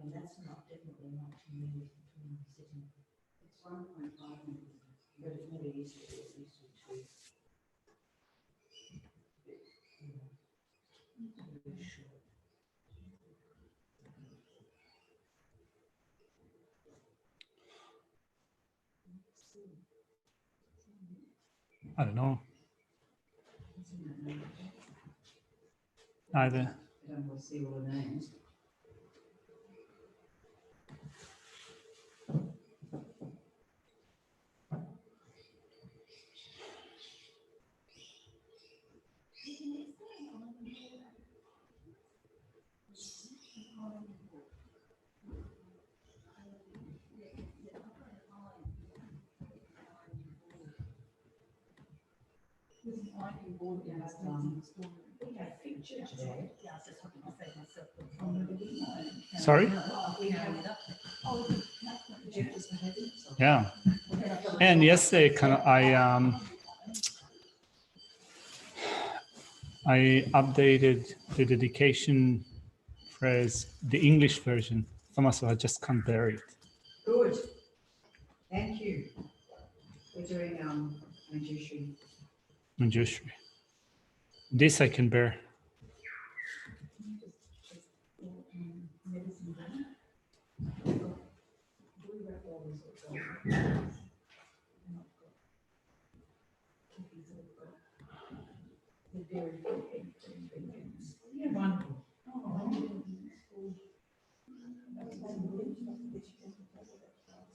And that's not definitely not 2 minutes between sitting. It's 1.5 minutes, but it never used to be. It used to be 2. Very short. I don't know. Either. I don't want to see all the names. Sorry? Yeah. And yesterday I updated the dedication phrase, the English version. Thomas, I just can't bear it. Good. Thank you. We're doing Geshe. Manjushri. This I can bear. Wonderful.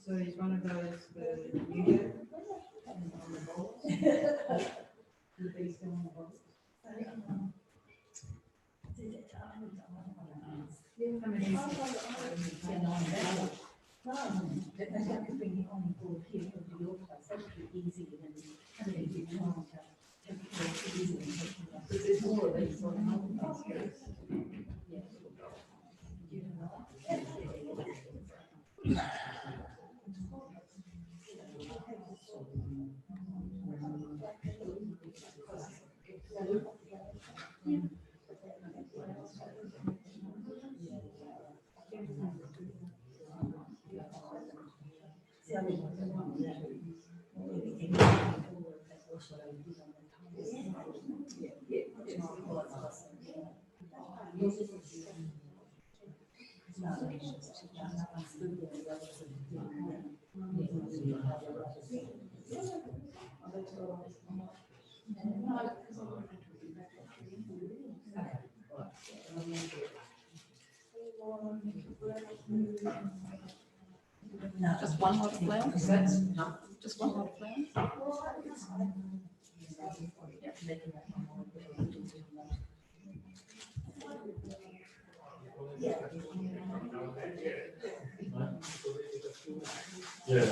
So he's one of those, the new on the ball. The beast on the ball. Just one lot of flowers? Just one lot of flowers? Yeah.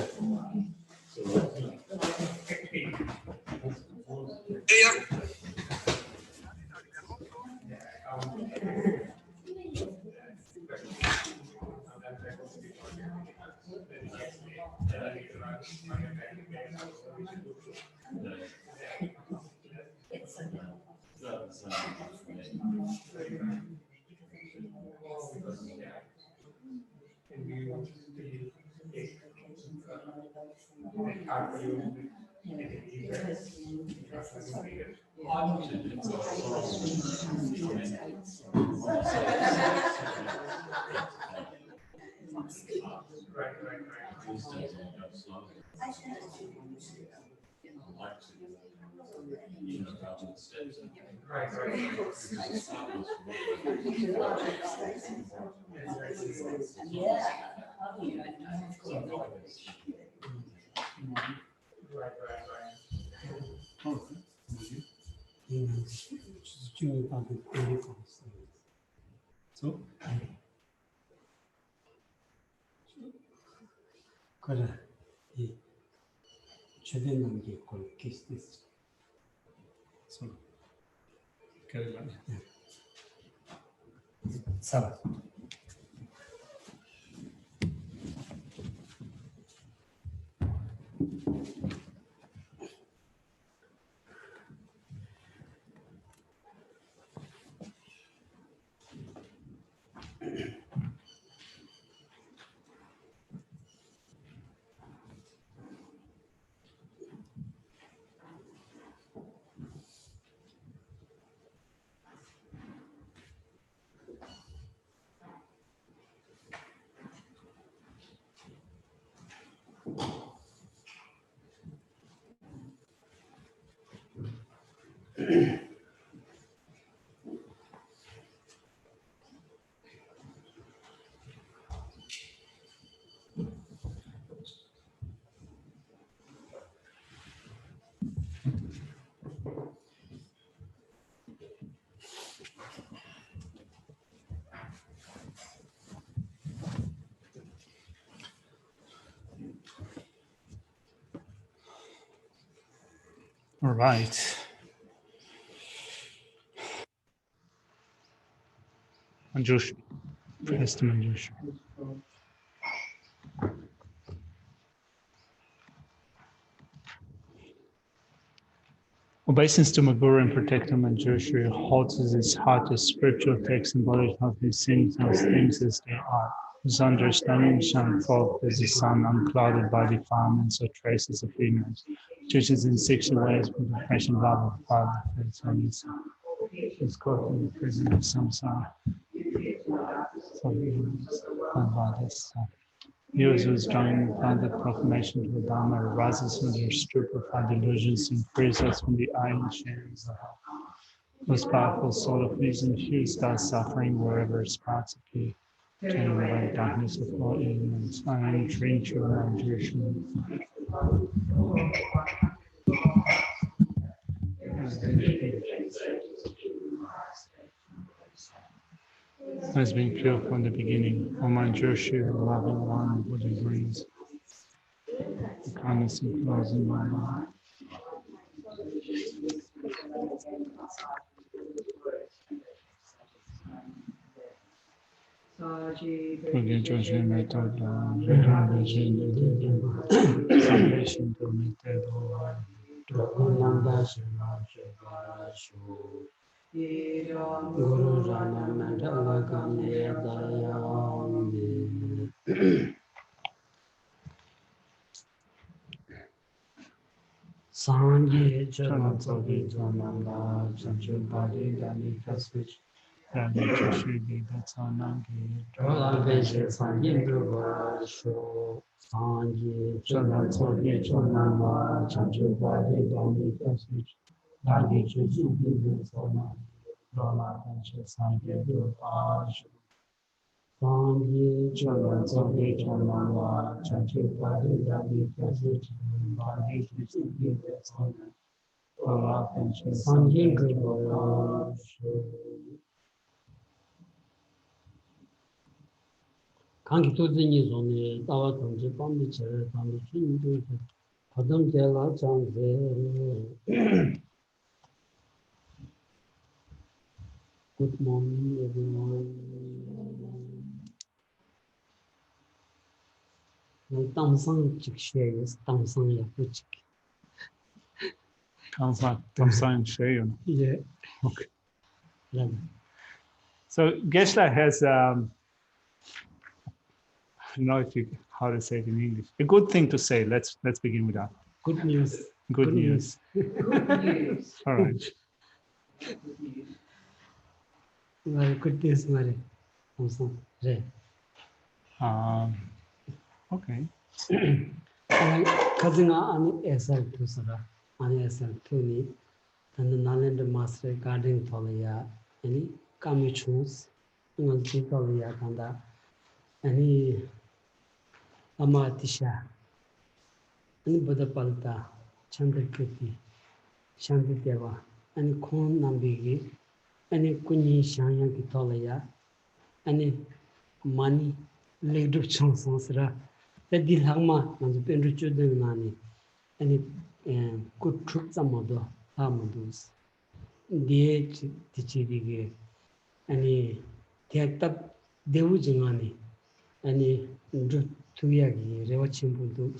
So, Quella di cedendo anche col che stesso. so, Carolina. Sava. All right. Manjushri. Press to Manjushri. Obeisance to my Guru and Protector Manjushri holds his heart as spiritual texts embodied of his things as they are. His understanding shine forth as the sun unclouded by defilements or traces of ignorance. Teaches in 6 ways with the passion love of Father, faith, and his son. Is caught in the prison of samsara. He who is strong grounded proclamation to the Dharma arises from their stupefied delusions and frees us from the iron chains of hell. Most powerful soul of reason hears God's suffering wherever sparks appear, turning away the darkness of all ignorance. I am trained to my Geshe. Has been pure from the beginning. O my Geshe, the loving one, Buddha brings the kindness and flows in my life. Porque Geshe me toda, salvation to me te doy. Guru Rana Mandala Kanye Dayami Sanji Charan Sogi Jananga Chanchu Badi Dani Kasvich Dani Geshe that's on Nangi. Dhala Veshe Sanji Dhruva Sho Sanji Charan Sogi Jananga Chanchu Badi Dani Kasvich Dani Geshe Dhruva Dhala Veshe Sanji Dhruva Sho Sanji Charan Sogi Jananga Chanchu Badi Dani Kasvich Dani Geshe Dhruva Sanji Dhruva Sho 강기 도전이 손에 따와 동지 밤이 절 밤이 힘들 거든 제가 장세 Good morning everyone. 땅상 직시에 땅상 약부직. Kamsan Sheyo. 예. Okay. 네. So Geshe has I don't know if you how to say it in English. A good thing to say. Let's begin with that. Good news. Good news. All right. Good news 말이. 항상 그래. Okay. 가정아 아니 SL2서라. 아니 SL2니 단는 날랜드 마스터 가든 톨이야. 아니 까미추스. 이건 지도리야 간다. 아니 Amatisha, and Bodapalta, Chandrakirti, Shantideva, and Kon Nambigi, and Kuni Shanya Kitolaya, and money laid of Chansonsra, that the Lama and the Penrichu Nani, and good troops Amado, Amadus, the Tichirigi, and take up Devujimani, and 투약이 레워친분도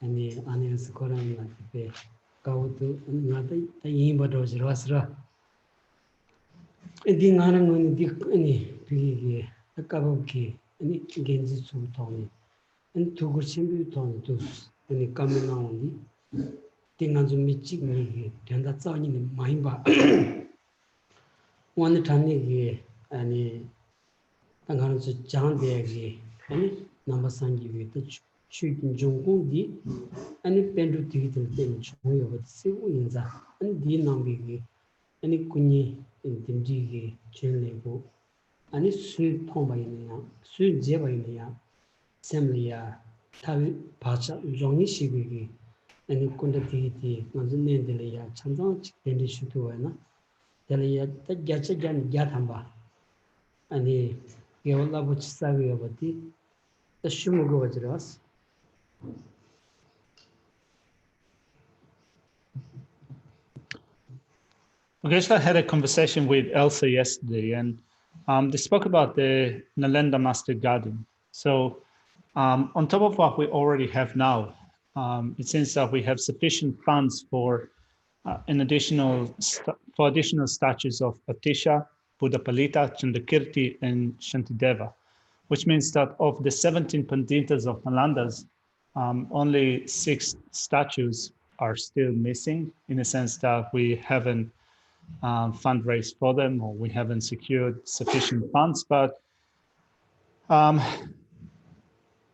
아니 안에서 거라는 앞에 가우도 나도 이임버도지로 왔으라 에디 나는 건 아니 비게 아까보기 아니 겐지 수통이 아니 두고 신비통도 아니 까면나오니 띵한 좀 미치기 된다 짜니는 많이 봐 오늘 단얘기 아니 당하는 저 장대기 아니 Number Sanji with the 추긴 종공디 아니 벤두 디기들 된 종요 세고 인자 안디 남비기 아니 군이 인딘지기 전례고 아니 수 통바이냐 수 제바이냐 셈리아 타비 바자 종이 시비기 아니 군데디디 먼저 nen들이야 참정 직된디 슈도에나 달이야 따자자잔 야탐바 아니 게올라 부치사위여 버티 따슈무고 버지라스 Geshe had a conversation with Elsa yesterday, and they spoke about the Nalanda Master Garden. So on top of what we already have now, it seems that we have sufficient funds for additional statues of Atisha, Buddhapalita, Chandakirti, and Shantideva, which means that of the 17 Panditas of Nalandas, only 6 statues are still missing, in the sense that we haven't fundraised for them, or we haven't secured sufficient funds, but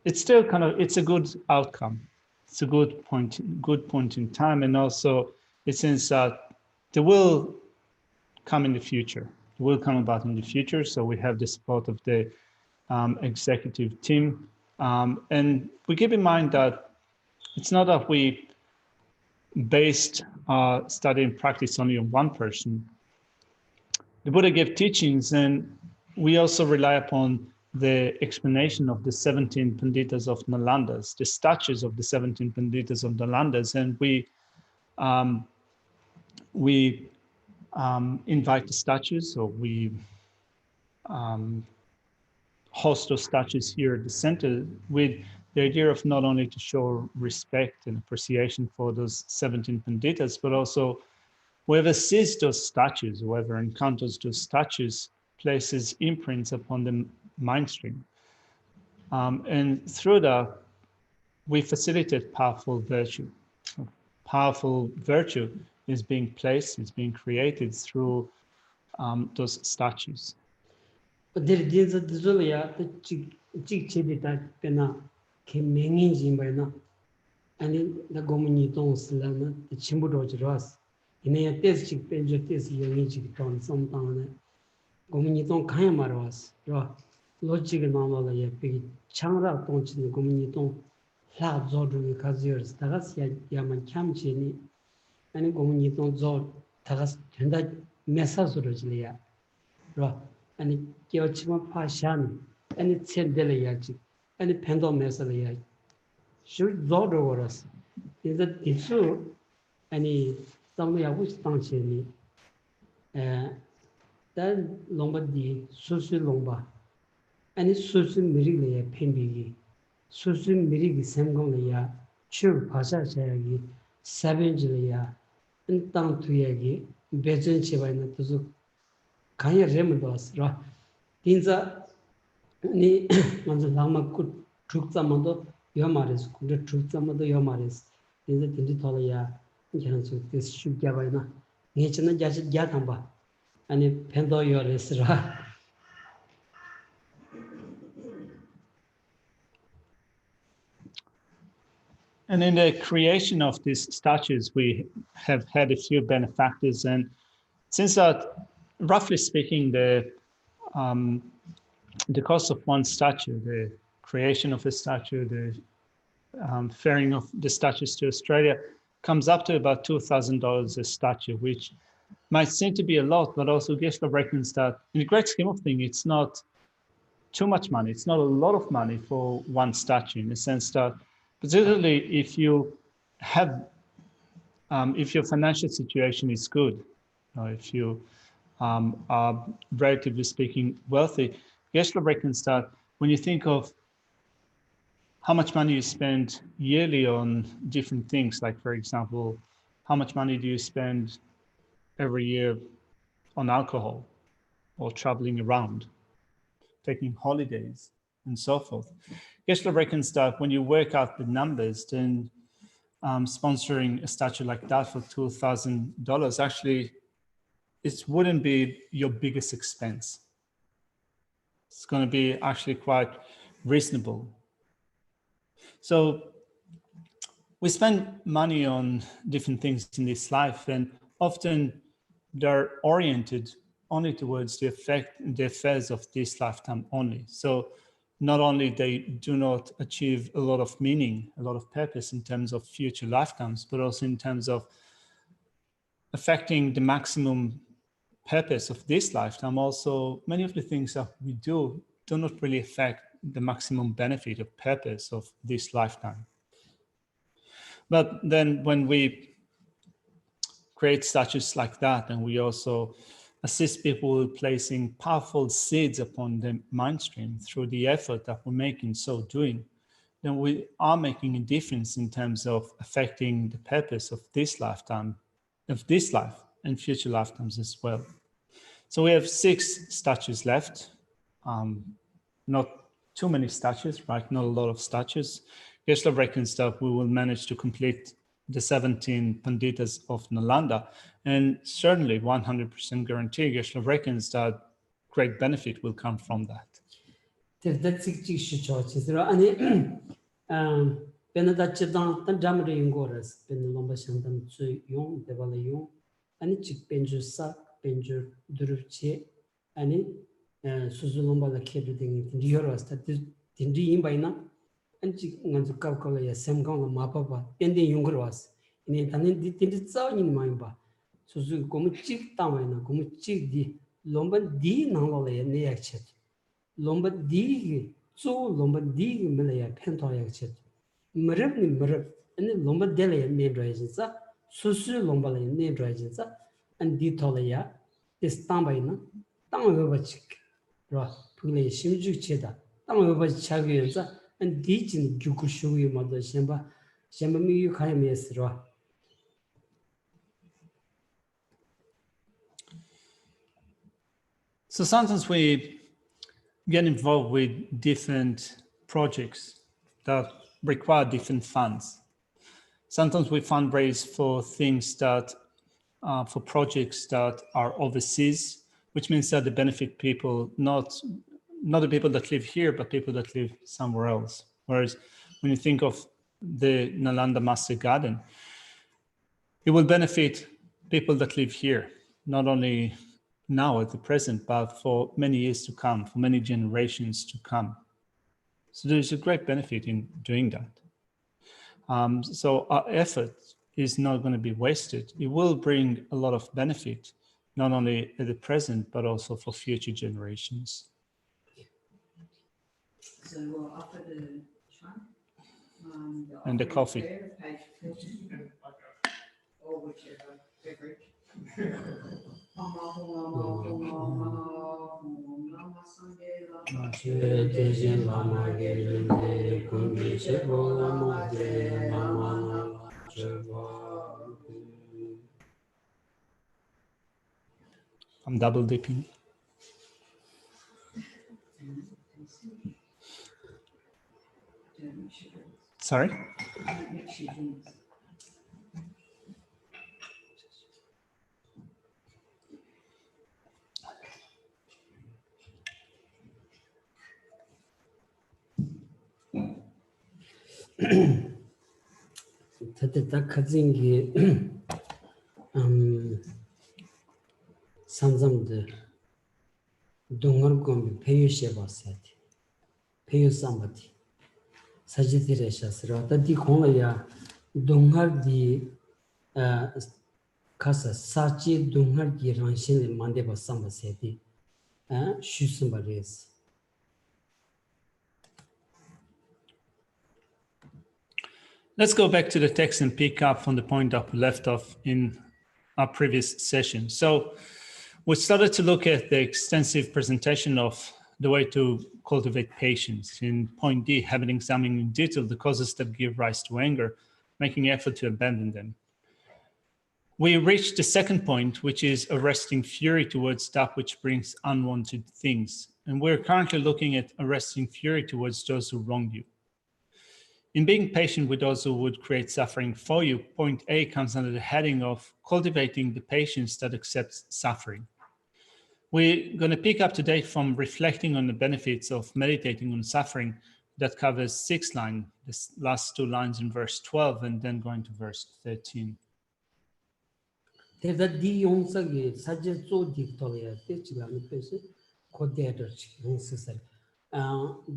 it's still it's a good outcome. It's a good point in time, and also it seems that they will come in the future. It will come about in the future. So we have the support of the executive team, and we keep in mind that it's not that we based study and practice only on one person. The Buddha gave teachings, and we also rely upon the explanation of the 17 Panditas of Nalandas, the statues of the 17 Panditas of Nalandas, and we invite the statues, or we host those statues here at the center with the idea of not only to show respect and appreciation for those 17 Panditas, but also whoever sees those statues, whoever encounters those statues, places imprints upon the mind stream. And through that, we facilitate powerful virtue. So powerful virtue is being placed, is being created through those statues. 아니 나 고문이 동스라나 침부로지로스 이내 때스직 벤저 때스 영이지 돈 som당네 고문이 동 가야 말어스 로 로직이 나눠라 예비 창라 동치는 고문이 동 라조르 가지어스 다가스 야만 참치니 아니 고문이 동조 다가스 된다 메사스로지리야 로 아니 겨치마 파샤니 아니 첸델이야지 아니 펜도 메사리야 should go over us. Is that issue any somewhere which functioning? Then lomba di susu lomba. Any susu miriglia pembigi. Susu mirigi semgolia, chu pasha sayagi, savengelia, and down to yagi, bezen chivana to Kanya remedos. Tinza ni Manzama could took some of Yomaris, the truth some of the Yomaris, in the Tinditolia, Jansu, this should Gavana, Nature Jatamba, and if Pendo Yoris. And in the creation of these statues, we have had a few benefactors, and since that, roughly speaking, the cost of one statue, the creation of a statue, the ferrying of the statues to Australia, comes up to about $2,000 a statue, which might seem to be a lot, but also Geshe reckons that in the great scheme of things, it's not too much money. It's not a lot of money for one statue, in the sense that, particularly if you have, if your financial situation is good, or if you are, relatively speaking, wealthy, Geshe reckons that when you think of how much money you spend yearly on different things, like, for example, how much money do you spend every year on alcohol or traveling around, taking holidays and so forth. Geshe reckons that when you work out the numbers, then sponsoring a statue like that for $2,000, actually, it wouldn't be your biggest expense. It's going to be actually quite reasonable. So we spend money on different things in this life, and often they're oriented only towards the affairs of this lifetime only. So not only they do not achieve a lot of meaning, a lot of purpose in terms of future lifetimes, but also in terms of affecting the maximum purpose of this lifetime. Also, many of the things that we do not really affect the maximum benefit of purpose of this lifetime. But then when we create statues like that, and we also assist people with placing powerful seeds upon the mind stream through the effort that we make in so doing, then we are making a difference in terms of affecting the purpose of this lifetime, of this life and future lifetimes as well. So we have 6 statues left. Not too many statues, right? Not a lot of statues. Geshe reckons that we will manage to complete the 17 Panditas of Nalanda, and certainly 100% guarantee Geshe reckons that great benefit will come from that. That's ani penada chidang tan damre yungoras pen lomba shantam chu yong debala yong ani chik penju sak penju durupche ani suzu lomba la kedu ding yoras ta tindi imbaina ani chik nganzu kawkala ya semgang la mapapa pende yungorwas ini tanin tindi tsaw ni maimba suzu gomu chik tamaina gomu chik di lomba di nangla ya ne yakchet lomba di zu lomba di melaya pento yakchet merep ni merep ani lomba dele ne drajinsa susu lomba le ne drajinsa and di tolaya this tambaina tamaba chik ra pule shimju cheda tamaba chagyensa and di jin gyukushu yu modo shemba mi yu khaymes ra. So sometimes we get involved with different projects that require different funds. Sometimes we fundraise for things that, for projects that are overseas, which means that they benefit people, not the people that live here, but people that live somewhere else. Whereas when you think of the Nalanda Master Garden, it will benefit people that live here, not only now at the present, but for many years to come, for many generations to come. So there's a great benefit in doing that. So our effort is not going to be wasted. It will bring a lot of benefit, not only at the present, but also for future generations. So we'll offer the chant And the coffee. Prayer, page 50, or whichever beverage. I'm double dipping. Sorry? Tateta kazingi sanzamde dongar gombi peyu sheba sati peyu sambati sajitire shasra tadi khonga ya dongar di kasa sachi dongar di ranshin mandeba samba sati shusamba res. Let's go back to the text and pick up from the point that we left off in our previous session. So we started to look at the extensive presentation of the way to cultivate patience. In point D, having examined in detail the causes that give rise to anger, making effort to abandon them. We reached the second point, which is arresting fury towards that which brings unwanted things. And we're currently looking at arresting fury towards those who wrong you. In being patient with those who would create suffering for you, point A comes under the heading of cultivating the patience that accepts suffering. We're going to pick up today from reflecting on the benefits of meditating on suffering that covers 6 lines, this last 2 lines in verse 12, and then going to verse 13. 대다 디 용석이 사제 조 딕토리아 때치라는 뜻이 고대를 용석을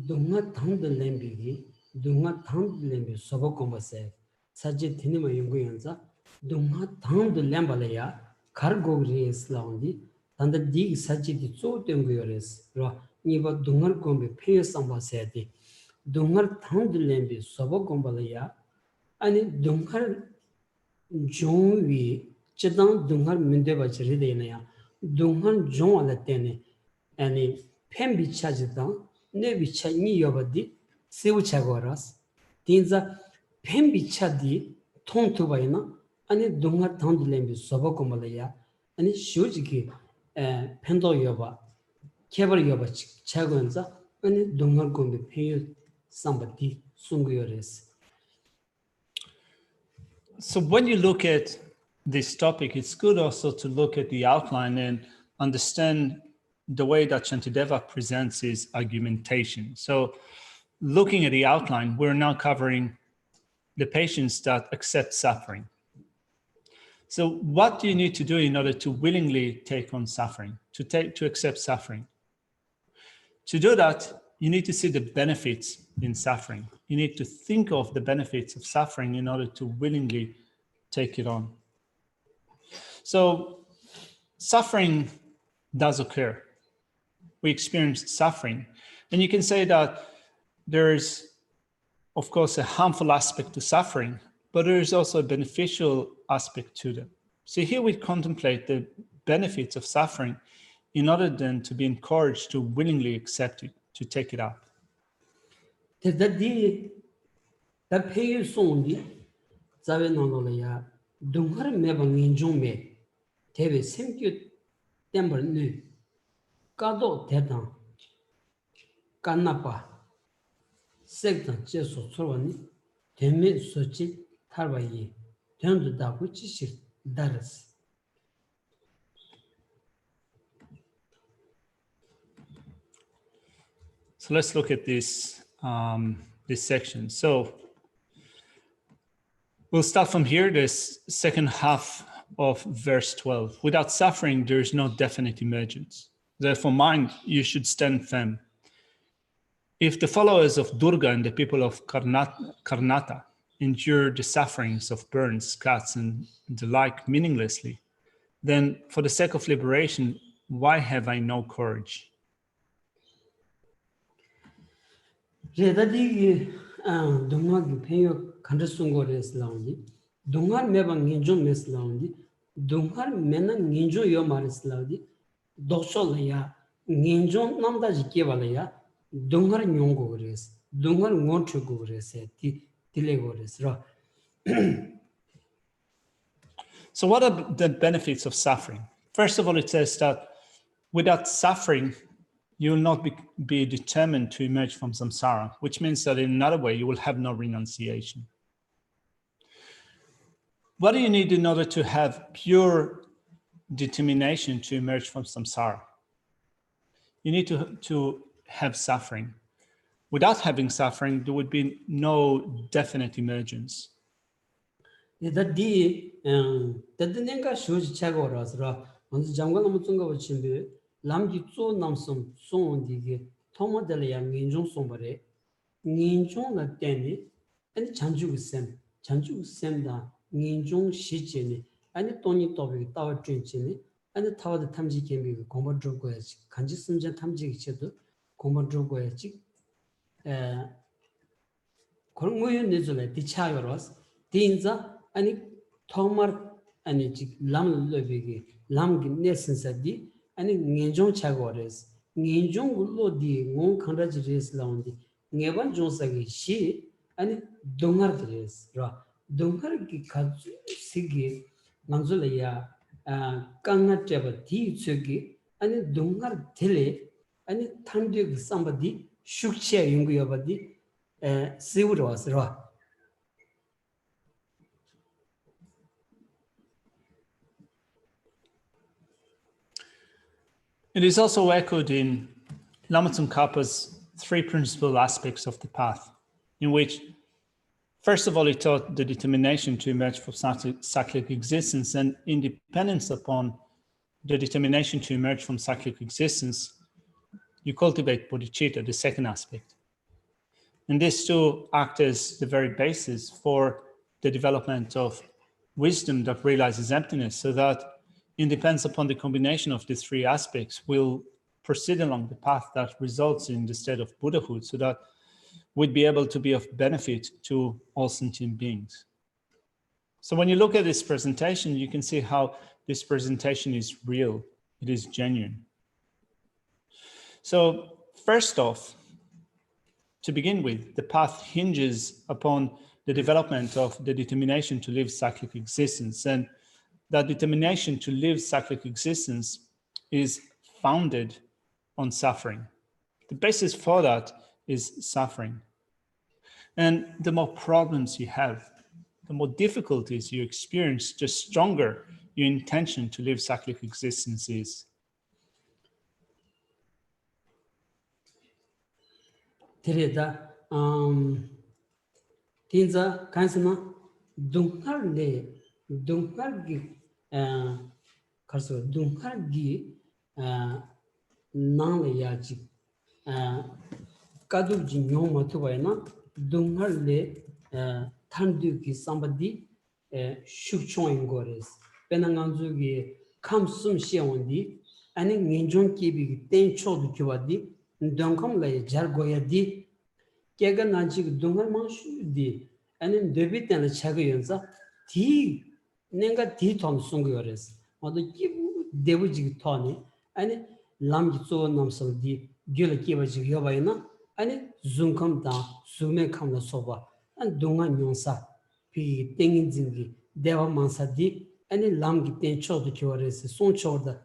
동화 당들 렘비기 동화 당들 렘비 소복고마세 사제 티니마 용고연자 동화 당들 렘발이야 가르고리스 라운디 단다 디 사제디 조 땡고요레스 라 니바 동화 공비 페여 상바세디 동화 당들 렘비 소복고발이야 아니 동화 종위 Chidang dunghar mundeba chirideya, dunghar jong ala tene, and pen bicha jidang, ne bicha ni yobadi, sewu chagoras, tinza pen bicha di tong tubayna, and dunghar tangdulembi sobokomalaya, and shujiki pendo yoba, kebar yoba chagonza, and dunghar gombi peyu somebody sunguyores. So when you look at this topic, it's good also to look at the outline and understand the way that Shantideva presents his argumentation. So looking at the outline, we're now covering the patients that accept suffering. So what do you need to do in order to willingly take on suffering, to accept suffering? To do that, you need to see the benefits in suffering. You need to think of the benefits of suffering in order to willingly take it on. So suffering does occur. We experience suffering. And you can say that there's, of course, a harmful aspect to suffering, but there is also a beneficial aspect to them. So here we contemplate the benefits of suffering in order then to be encouraged to willingly accept it, to take it up. Teve semkyu tembar nu kado tetan kanapa sektan jeso sorwani temme sochi tarbayi tendu dabu chishir daras. So let's look at this section. So we'll start from here, this second half of verse 12. Without suffering, there is no definite emergence. Therefore, mind, you should stand firm. If the followers of Durga and the people of Karnata endure the sufferings of burns, cuts, and the like meaninglessly, then for the sake of liberation, why have I no courage? Dungar meba nginjo mes laundi, dungar mena nginjo yo maris laundi, doksho ya nginjo namda jikebala ya, dungar nyongo gores, dungar ngoncho gores, tile gores ra. So what are the benefits of suffering? First of all, it says that without suffering, you will not be determined to emerge from samsara, which means that in another way, you will have no renunciation. What do you need in order to have pure determination to emerge from samsara? You need to have suffering. Without having suffering, there would be no definite emergence. That nenga shoji chagorasra, on the jungle mutunga chimbe, lamji so namsum, so dige, Tomo de la Ninjong sombare, Ninjong la teni, and Chanju sem da. Ninjong Shichini, and the Tony Topic Tower Trinchini, and the Tower the Tamji can be Combat Drogoech, Kanji Sunja Tamji Chedu, Combat Drogoech, Kormoyo Nizole, the Chayoros, Tinza, and Tomar and Lam Levigi, Lam Nesensadi, and Ninjong Chagores, Ninjong Lodi, Mon Kandrajis Laundi, Nevan Jonsagi, she, and Dongar Ra. Dungar ki kazu sigi manzula ya kanga cheba ti tsugi ani dungar tele ani thandu ki somebody shukche yungu yobadi siwur wasra. It is also echoed in Lama Tsongkhapa's three principal aspects of the path, in which, first of all, it taught the determination to emerge from cyclic existence, and in dependence upon the determination to emerge from cyclic existence, you cultivate bodhicitta, the second aspect. And these two act as the very basis for the development of wisdom that realizes emptiness, so that in dependence upon the combination of these three aspects, we'll proceed along the path that results in the state of Buddhahood, so that we'd be able to be of benefit to all sentient beings. So when you look at this presentation, you can see how this presentation is real, it is genuine. So first off, to begin with, the path hinges upon the development of the determination to live cyclic existence, and that determination to live cyclic existence is founded on suffering. The basis for that is suffering. And the more problems you have, the more difficulties you experience, the stronger your intention to live cyclic existence is. Tereda, Tinza, Kansana, Dunkargi, Karso, Dunkargi, Nalayaji, Kaduji Nyoma Tuana, Dunkarle, Tanduki, somebody, Shukchoin Gores, Penanganzugi, Kamsum Shiawandi, and in Ninjon Kibi, Ten Chod Kiwadi, Dunkam lay Jargoya di, Kagan Najik Dungaman di, and in Debit and Chagayanza, tea, Nenga tea ton sungures, or the give Devuji Tony, and Lamjito Namsal di, Gula Kivaji Yavaina, and Zunkam down, Sume Kam the Soba, and Dunga Nyonsa, P. Tinginzingi, Deva Mansa di, and in Lamgi Ten Chod Cures, Son Choda,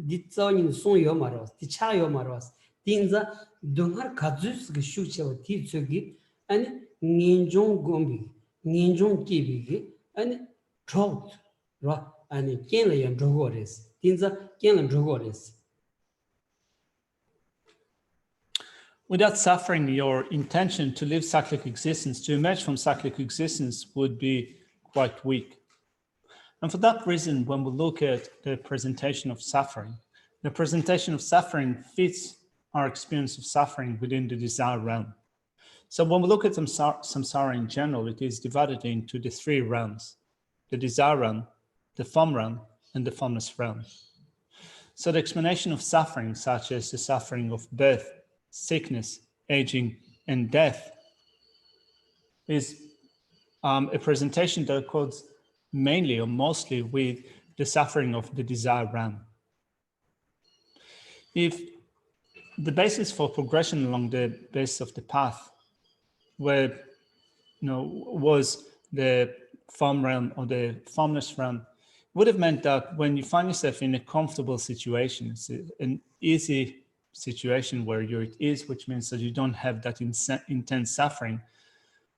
Ditson Son Yomaros, the Chayomaros. Tinza Dungar Kazus Shucha Titsugi and Ninjong Gombi, Ninjong Kibi, and Trout, and Kenley and Drogores. Tinza Ken and Drogores. Without suffering, your intention to live cyclic existence, to emerge from cyclic existence, would be quite weak. And for that reason, when we look at the presentation of suffering, the presentation of suffering fits our experience of suffering within the desire realm. So when we look at samsara in general, it is divided into the three realms: the desire realm, the form realm, and the formless realm. So the explanation of suffering, such as the suffering of birth, sickness, aging, and death, is a presentation that accords mainly or mostly with the suffering of the desire realm. If the basis for progression along the base of the path was the form realm or the formless realm, would have meant that when you find yourself in a comfortable situation, it's an easy situation where you're at ease, which means that you don't have that intense suffering,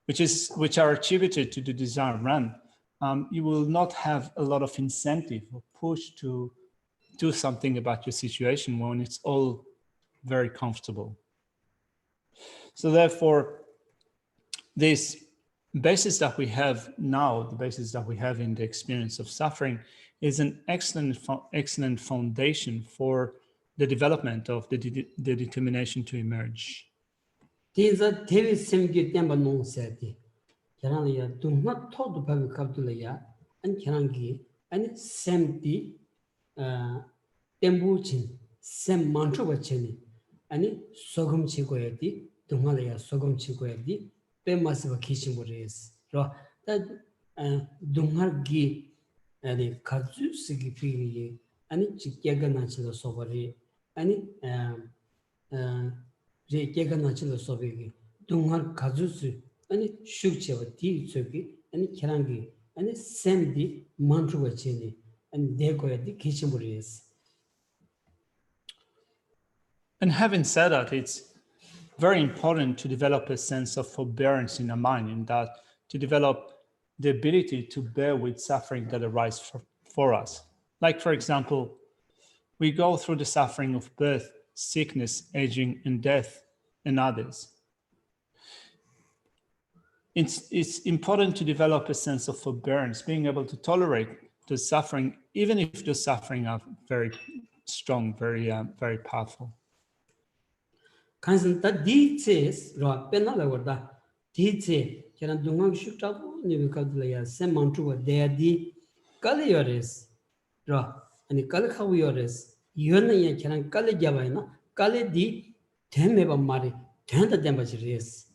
which are attributed to the desire realm, you will not have a lot of incentive or push to do something about your situation when it's all very comfortable. So therefore, this basis that we have now, the basis that we have in the experience of suffering, is an excellent foundation for the development of the determination to emerge. Tinza Tevi Semgi Temba non seti. Kerania do not talk about Kabdulaya and Kerangi and Semti Tembuchin, Sem Mantruvacheni. Ani Sogum Chigoyadi, Dumalaya Sogum Chigoyadi, Pemasiva Kishimores. That Dungargi and the Kazusi Pigi, Ani Chigaganachila Sobari, Ani Jeganachila Sobigi, Dungar Kazusu, Ani Shukcheva T. Tsugi, Ani Kerangi, Ani Semdi Mantruacheni, and Degoyadi Kishimores. And having said that, it's very important to develop a sense of forbearance in our mind, in that to develop the ability to bear with suffering that arises for us. Like, for example, we go through the suffering of birth, sickness, aging, and death and others. It's important to develop a sense of forbearance, being able to tolerate the suffering, even if the suffering are very strong, very powerful. Kansan ta di tses ro penna la gorda di tse kiran dungang shukta ni vikadla ya semantru wa de di kaliyores ro ani kal khawiyores yona ya kiran kal jabaina kal di theme ba mari thenda demba res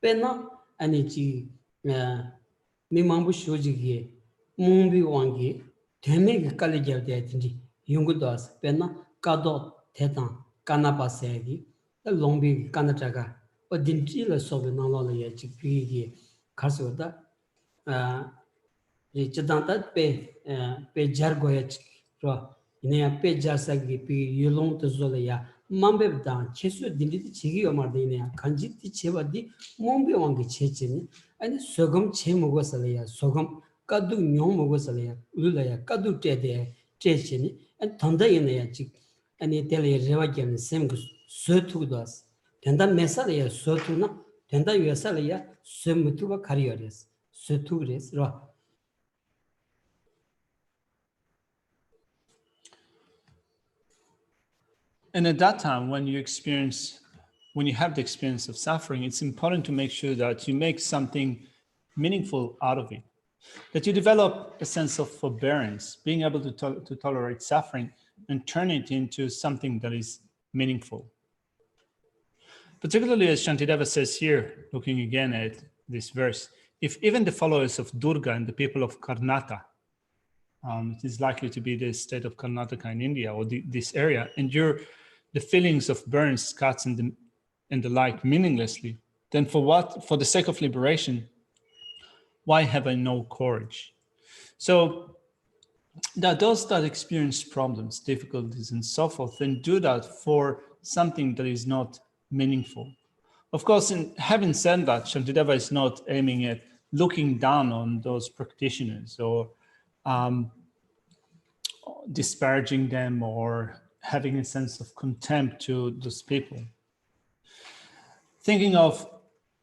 penna ani chi mi mambu shoji gi mumbi wangi theme gi kal jab de tinji yungu das penna kado thetan kanapa segi Longbi Kanataga, or Dintilla Sovinala Chiki Kasoda, Chadanta pe Jargoyach, Inea pe Jasagi, Yulong to Zolaya, Mambe Dan, Chesu Dindi Chigi or Mardina, Kanjiti Chevadi, Mombi Wangi Chechin, and Sogum Chemogosalaya, Sogum, Kadu Nyomogosalaya, Ulaya, Kadu Tede, Chechin, and Tonda in the Chik, and Italy Revagan, same Sotudas. Tenda Messalaya Sotuna, Tenda Usalaya, Semutuba Carriers, Soturis, Ra. And at that time, when you have the experience of suffering, it's important to make sure that you make something meaningful out of it, that you develop a sense of forbearance, being able to tolerate suffering and turn it into something that is meaningful. Particularly as Shantideva says here, looking again at this verse, if even the followers of Durga and the people of Karnataka, it is likely to be the state of Karnataka in India or this area, endure the feelings of burns, cuts, and the like meaninglessly, then for the sake of liberation, why have I no courage? So that those that experience problems, difficulties, and so forth, then do that for something that is not meaningful. Of course, in having said that, Shantideva is not aiming at looking down on those practitioners or disparaging them or having a sense of contempt to those people. Thinking of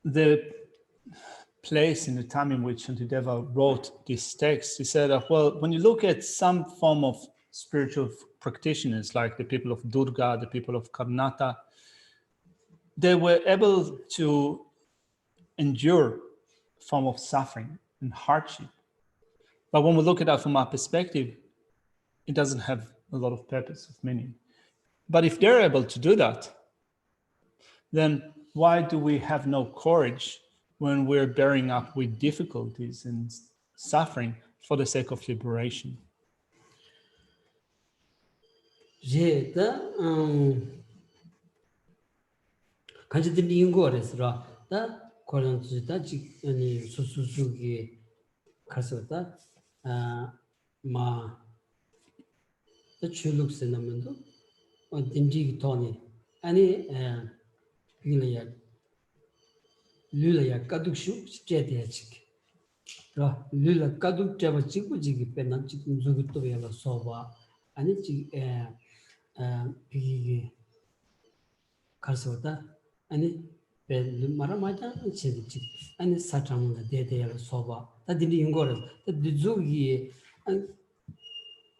the place in the time in which Shantideva wrote this text, he said, well, when you look at some form of spiritual practitioners, like the people of Durga, the people of Karnataka, they were able to endure a form of suffering and hardship. But when we look at that from our perspective, it doesn't have a lot of purpose, of meaning. But if they're able to do that, then why do we have no courage when we're bearing up with difficulties and suffering for the sake of liberation? Kanjidini Ingores, Ra, the Koranzuta, any Susuki Kasota, Ma, the Chuluk Cinnamon, or Dinji Tony, any Lulaya Kadukshu, Stetiachik. Lula Kaduk Tavachiku Jigi Penachik Zugutovela Sova, and it's Pigi Kasota, and it Maramata, and it's Satam, the Dede Sova, that didn't Ingor, that the Zugi and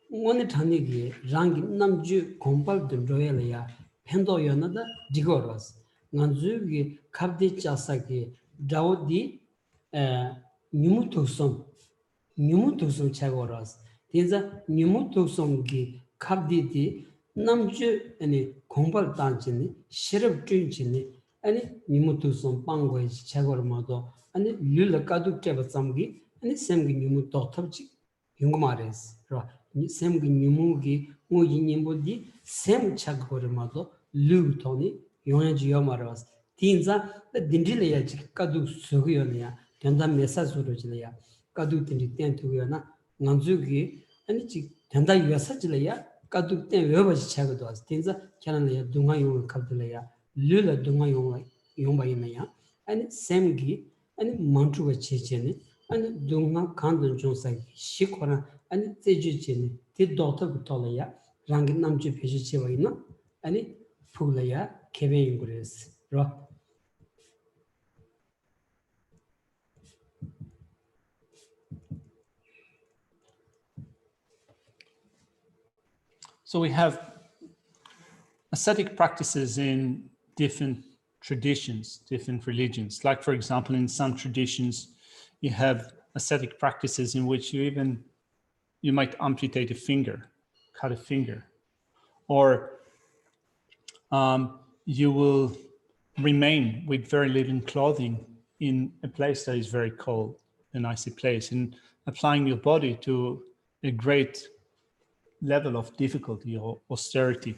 one Tanigi, Rangi Namju, compiled the Royalia, Pendo Yonada, Digoras, Nanzugi, Kabdi Chasaki, Daudi, Numutusum Chagoras. These are Numutusum gi Kabdi Namju any Kumbal Tanchini, Sheriff Trinchini, any Numutusum Pangway Chagormado, and Lula Kadu Tebasamgi, and the same Numutotabji, Yungumares, same Numugi, Mujinimudi, same Chagormado, Lu Tony, Yonaji Tinza, the Dindilea Kadu Sugionia. Tenda mesa surujilaya kadu tindi ten tuyana nganzugi ani chi tenda yasajilaya kadu ten webaji chagado as tinza kanalaya dunga yung kabdilaya lula dunga yung bayinaya ani semgi ani mantruga checheni ani dunga kandun jonsagi shikora ani teju cheni ti dota gutolaya rangi namju peji chewayina ani pulaya kebe yungures ro So we have ascetic practices in different traditions, different religions. Like, for example, in some traditions, you have ascetic practices in which you might amputate a finger, cut a finger, or you will remain with very little clothing in a place that is very cold, an icy place, and applying your body to a great level of difficulty or austerity.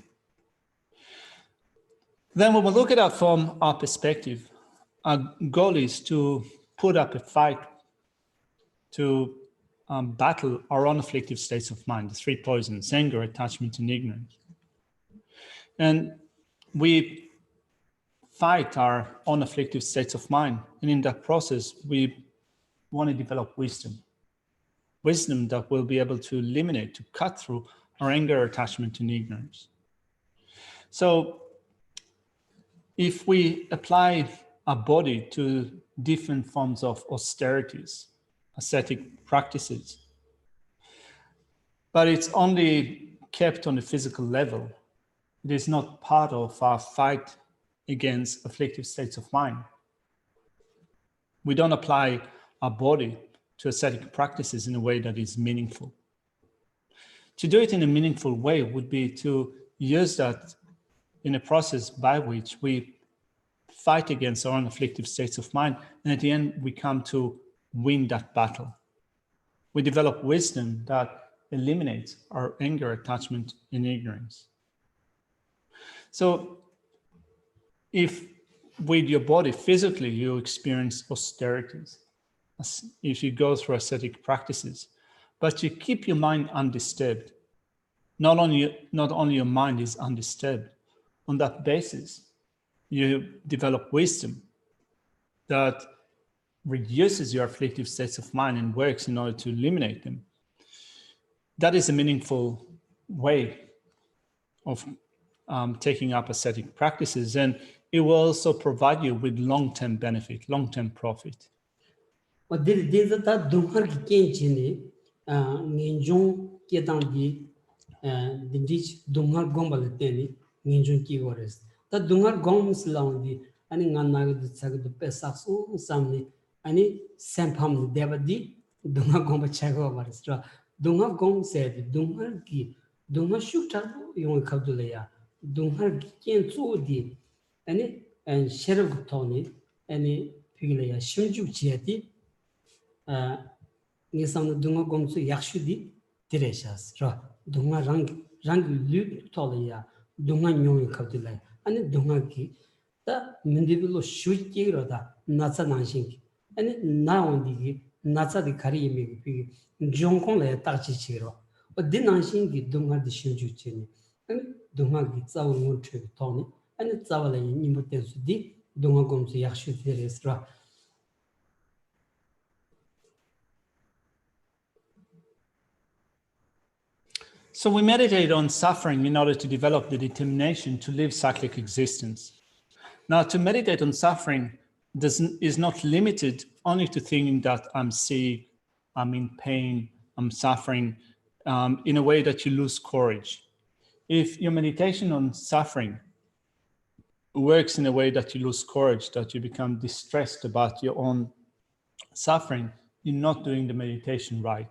Then when we look at that from our perspective, our goal is to put up a fight to battle our own afflictive states of mind, the three poisons: anger, attachment, and ignorance. And we fight our own afflictive states of mind. And in that process, we want to develop wisdom. Wisdom that will be able to eliminate, to cut through our anger, attachment, and ignorance. So if we apply our body to different forms of austerities, ascetic practices, but it's only kept on a physical level, it is not part of our fight against afflictive states of mind. We don't apply our body to ascetic practices in a way that is meaningful. To do it in a meaningful way would be to use that in a process by which we fight against our own afflictive states of mind, and at the end we come to win that battle. We develop wisdom that eliminates our anger, attachment, and ignorance. So if with your body physically you experience austerities, if you go through ascetic practices, but you keep your mind undisturbed, not only your mind is undisturbed, on that basis, you develop wisdom that reduces your afflictive states of mind and works in order to eliminate them. That is a meaningful way of taking up ascetic practices, and it will also provide you with long-term benefit, long-term profit. Ta dungar goms laundi ani nganna de tsag de pesak so samni ani sempam devadi dunga gomba chago maristra dunga gom said dungar ki dunga shukta yong kabduleya dungar ken chu di ani and sherug toni ani pigleya shunju chiati ni sam dunga gom su yakshudi direshas ra dunga rang lu toleya dunga nyong kabduleya 아니 동학기 다 민디빌로 슈이기로다 나차 난신기 아니 나온디기 나차디 가리미 비 종콩레 딱지치로 어디 난신기 동학디 슈주치니 아니 동학기 짜우는 트 토니 아니 짜발레 니모텐수디 동학곰스 약슈티레스라. So we meditate on suffering in order to develop the determination to live cyclic existence. Now, to meditate on suffering is not limited only to thinking that I'm sick, I'm in pain, I'm suffering, in a way that you lose courage. If your meditation on suffering works in a way that you lose courage, that you become distressed about your own suffering, you're not doing the meditation right.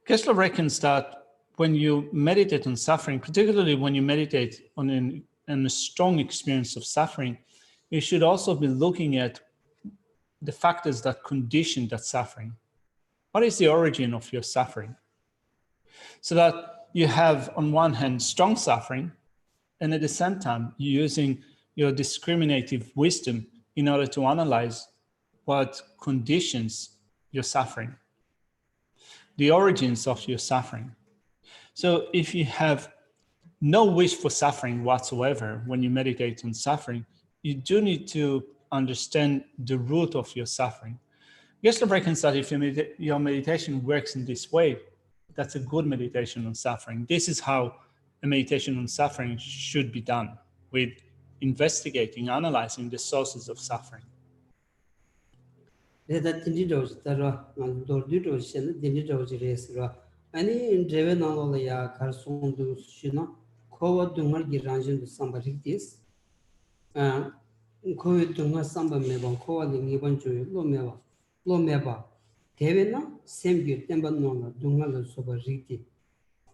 Geshe reckons that when you meditate on suffering, particularly when you meditate on a strong experience of suffering, you should also be looking at the factors that condition that suffering. What is the origin of your suffering? So that you have, on one hand, strong suffering, and at the same time, you're using your discriminative wisdom in order to analyze what conditions your suffering, the origins of your suffering. So if you have no wish for suffering whatsoever when you meditate on suffering, you do need to understand the root of your suffering. Geshe reckons that if your meditation works in this way, that's a good meditation on suffering. This is how a meditation on suffering should be done, with investigating, analyzing the sources of suffering. Any driven on the ya carson do shina, cover dungar giranjan to somebody this. Covid dunga samba meba, cover the given to lo meba. Devena, same good, temper no, dunga sober riti.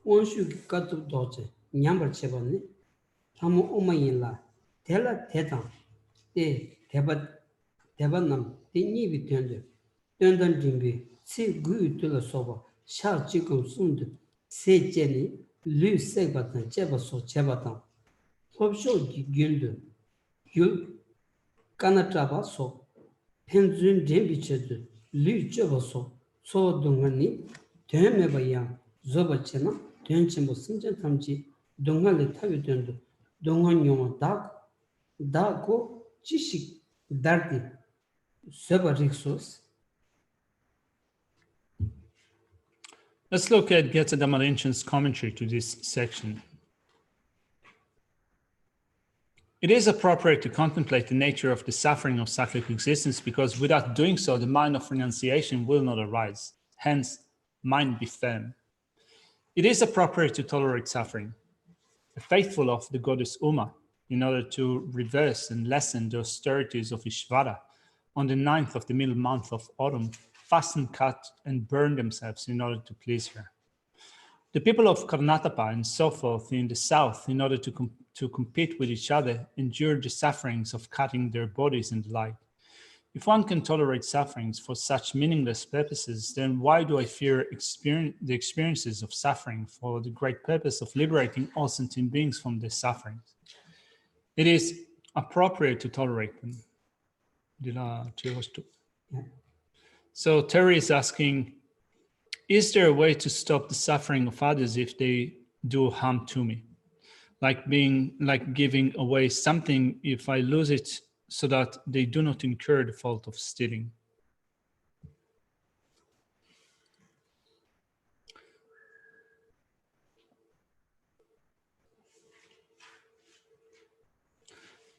One should cut to dodge, number chevani, Tamu Omayilla, Tella Tetan, De Tebanam, the Nivi tender, Dundan Dimbi, say good to the sober, shall chicken soon, say Jenny, lose Sebatan, Chebaso Chebatan, Hopsho Gundu, Yul Kanatraba so, Penzun Dembichedu, Lu Chebaso, so Dungani, Temebayam, Zobachena, Tenchimbo Sinja Tamji, Dungali Tavitundu, Dungan Yoma Dago Chishik Dardi, Sebarixos. Let's look at Geshe Rinpoche's commentary to this section. It is appropriate to contemplate the nature of the suffering of cyclic existence because without doing so, the mind of renunciation will not arise. Hence, mind be firm. It is appropriate to tolerate suffering. The faithful of the goddess Uma, in order to reverse and lessen the austerities of Ishvara, on the 9th of the middle month of autumn, fastened, cut, and burned themselves in order to please her. The people of Karnataka and so forth in the south, in order to compete with each other, endured the sufferings of cutting their bodies and the like. If one can tolerate sufferings for such meaningless purposes, then why do I fear the experiences of suffering for the great purpose of liberating all sentient beings from their sufferings? It is appropriate to tolerate them. So Terry is asking, is there a way to stop the suffering of others if they do harm to me? Like giving away something if I lose it so that they do not incur the fault of stealing.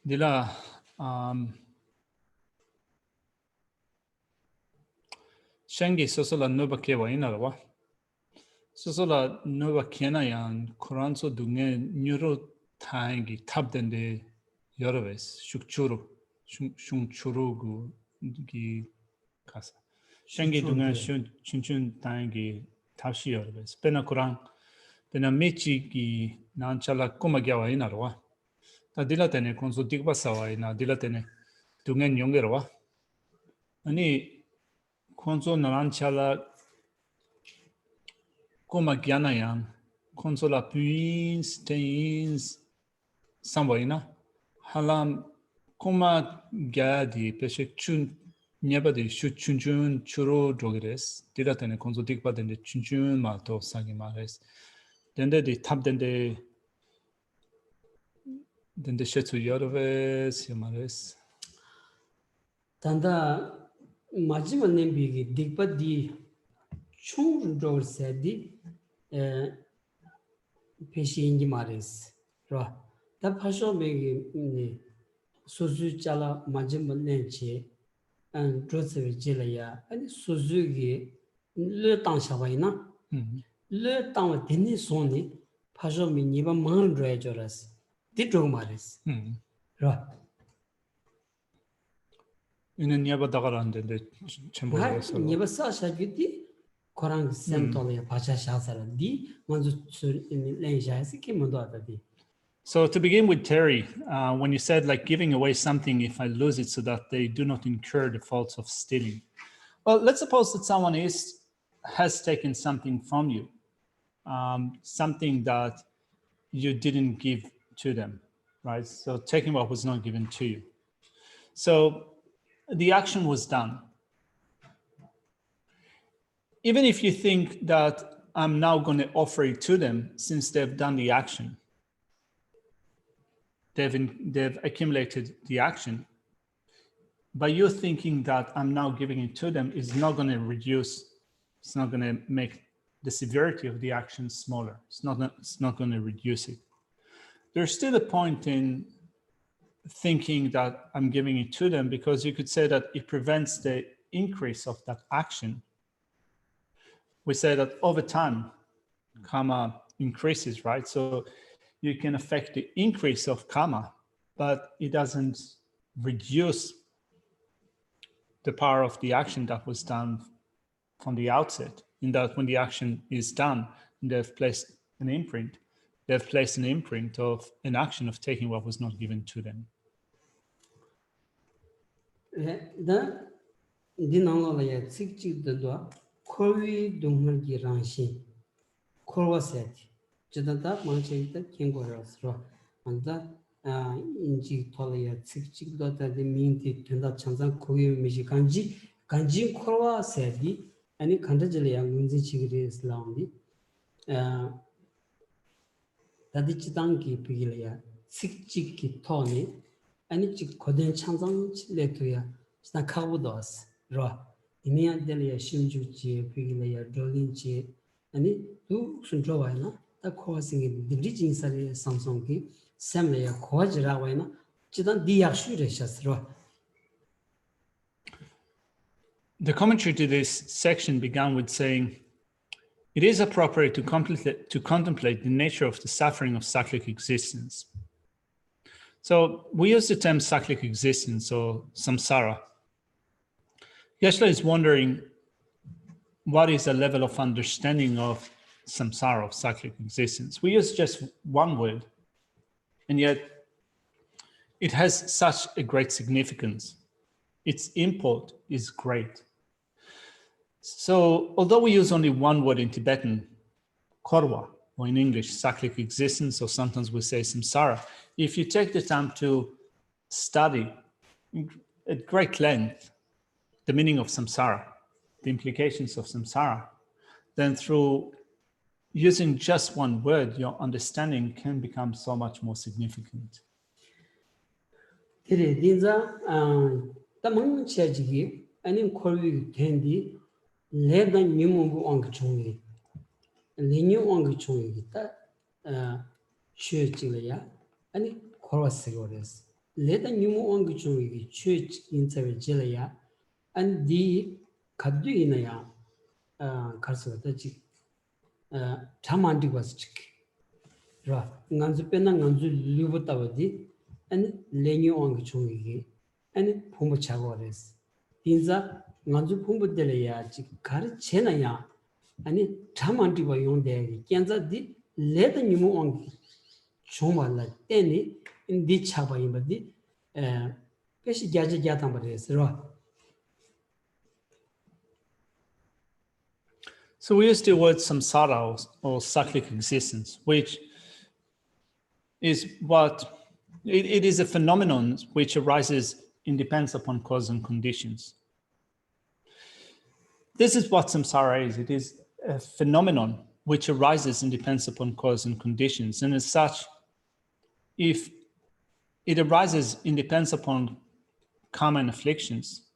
Dila, Shangi sosola nuba kewa inarwa. Sosola nuba kena yan Kuranso dunge nyuro tangi tabdende yorves shungchuru gu gi kasa. Shangi dunge chunchun tangi tabshi yorves. Pena Kuran, pena mechi gi nanchala kumagyawa inarwa. Ta dilatene konso digba sawa ina dilatene dunge nyongerwa. Ani konso nanchala Koma Gyanayan, Consola Puis, Teins, Samboina, Halam, Koma Gadi, Peshe Chun, Nyabadi, Chunchun, Churo, Drogres, Dilatene, Conso Dikba, then the Chunchun, Mato, Sagimares, then the Tab, then the Shetsu Yorves, Yamares. Tanda Majima Nembi, Dikba di Chung Drog said di. Peshingi Maris. The Pasho Megi Suzu Chala Majima Nenche and Drosevi Jilaya and Suzugi Le Tanshawaina Le Tam Dini Soni Pasho Miniba Man Drajoras. Didro Maris. In a Nyaba Dagaran, the Chamber. Never saw Shagiti. Korang Semtolia Pacha Shasara di Manzu in Lenjasi Kimondota di. So to begin with, Terry, when you said like giving away something if I lose it so that they do not incur the faults of stealing. Well, let's suppose that someone has taken something from you, something that you didn't give to them, right? So taking what was not given to you. So the action was done. Even if you think that I'm now going to offer it to them since they've done the action, they've accumulated the action, but you're thinking that I'm now giving it to them is not going to reduce, it's not going to make the severity of the action smaller. It's not going to reduce it. There's still a point in thinking that I'm giving it to them because you could say that it prevents the increase of that action. We say that over time, karma increases, right? So you can affect the increase of karma, but it doesn't reduce the power of the action that was done from the outset. In that when the action is done, they've placed an imprint. They've placed an imprint of an action of taking what was not given to them. The Dinangolaya Sikchi the Dua, Kori Dungi Ranshi, Korwa set, Jadata Manche the Kingoras, and that Inji Tolia Sikchi Dota the Minti Tenda Chansan Koyu Michikanji, Kanji Korwa seti, any Kandajalia Munzi Chigri Islami, Tadichitangi Pigilia, Sikchi Tony, and it's Koden Chansan Letuya, Snakabudos, Ra, Inia Delia Shimjuchi, Pigilia, Dolinchi, and it do Shunjoana, the causing the region Sari Samsongi, Samlia, Kojarawena, Chidan Diashureshas Ra. The commentary to this section began with saying, it is appropriate to contemplate the nature of the suffering of cyclic existence. So we use the term cyclic existence or samsara. Geshe is wondering what is a level of understanding of samsara, of cyclic existence. We use just one word, and yet it has such a great significance. Its import is great. So although we use only one word in Tibetan, korwa, or in English, cyclic existence, or sometimes we say samsara, if you take the time to study at great length the meaning of samsara, the implications of samsara, then through using just one word, your understanding can become so much more significant. Ledan Nimungu Angchungi, Linu Angchungi, church and Korosegores. Ledan Nimu Angchungi, church in Savigelia, and the Kaduinaya Karsutachi Tamandi was chick. Ra Nanzupena Nanzu Lubutavadi, and Lenu Angchungi, and Pumachagores. Tinza Nanzu Pumbudelea, Kar Chenaya, and it Tamantiba yon day, Kianza di let the new on Choma like any in the Chaba in the Peshi Gaja Yatamades. So we use the word samsara or cyclic existence, which is what it is a phenomenon which arises and depends upon cause and conditions. This is what samsara is. It is a phenomenon which arises and depends upon cause and conditions. And as such, if it arises and depends upon karma and afflictions,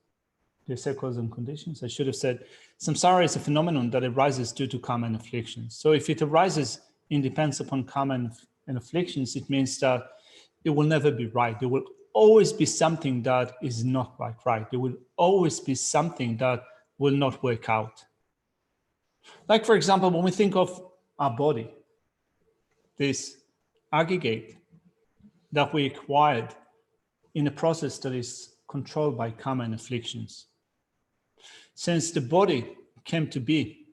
they say cause and conditions. I should have said samsara is a phenomenon that arises due to karma and afflictions. So if it arises and depends upon karma and afflictions, it means that it will never be right. There will always be something that is not quite right. There will always be something that will not work out. Like, for example, when we think of our body, this aggregate that we acquired in a process that is controlled by karma and afflictions. Since the body came to be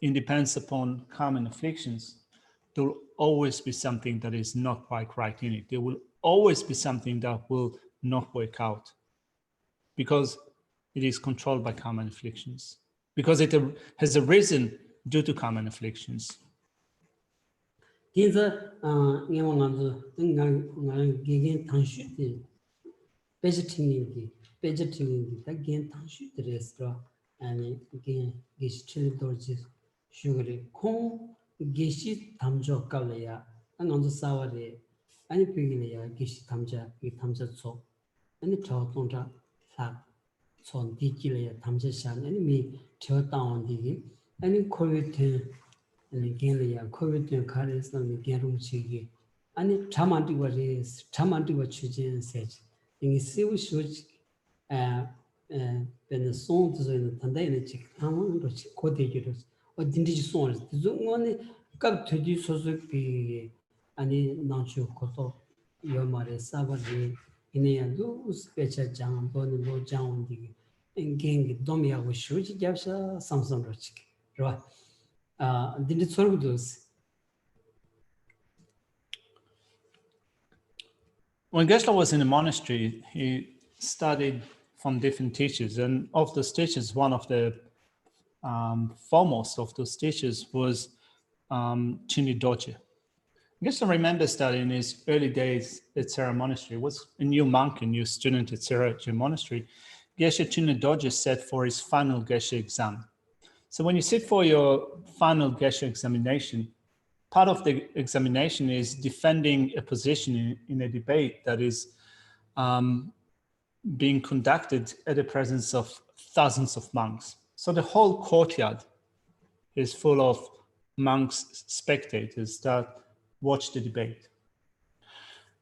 and depends upon karma and afflictions, there will always be something that is not quite right in it. There will always be something that will not work out because it is controlled by karma and afflictions, because it has arisen due to karma and afflictions. Geshe Tamjo Kalaya, and on the Sawari, and a Pigilia, Geshe Tamja, Tamja so, and the Tautonta, Fab, Son Dikilia, Tamja Shan, and me, Teotown Digi, and in Kovitan, and again, Kovitan Karis, and the Garum Chigi, and it Tamanti what is Tamanti what Chujin said. In a civil shoot, when the songs in the Tandanic, Haman, cottage, 어딘지 손을 좀원에 갑 되지 소속이 아니 나주 것도 요말에 사바리 이내야도 스페셜 장 보는 뭐 장원디 인갱이 도미하고 슈지 잡사 삼성로치 right didn't solve those. When Geshe was in the monastery, he studied from different teachers, and of those teachers, one of the foremost of those teachers was Chinli Dorje. Geshe remembers that in his early days at Sera Monastery, was a new monk, a new student at Sera Monastery. Geshe Chinli Dorje sat for his final Geshe exam. So when you sit for your final Geshe examination, part of the examination is defending a position in a debate that is being conducted at the presence of thousands of monks. So the whole courtyard is full of monks, spectators that watch the debate.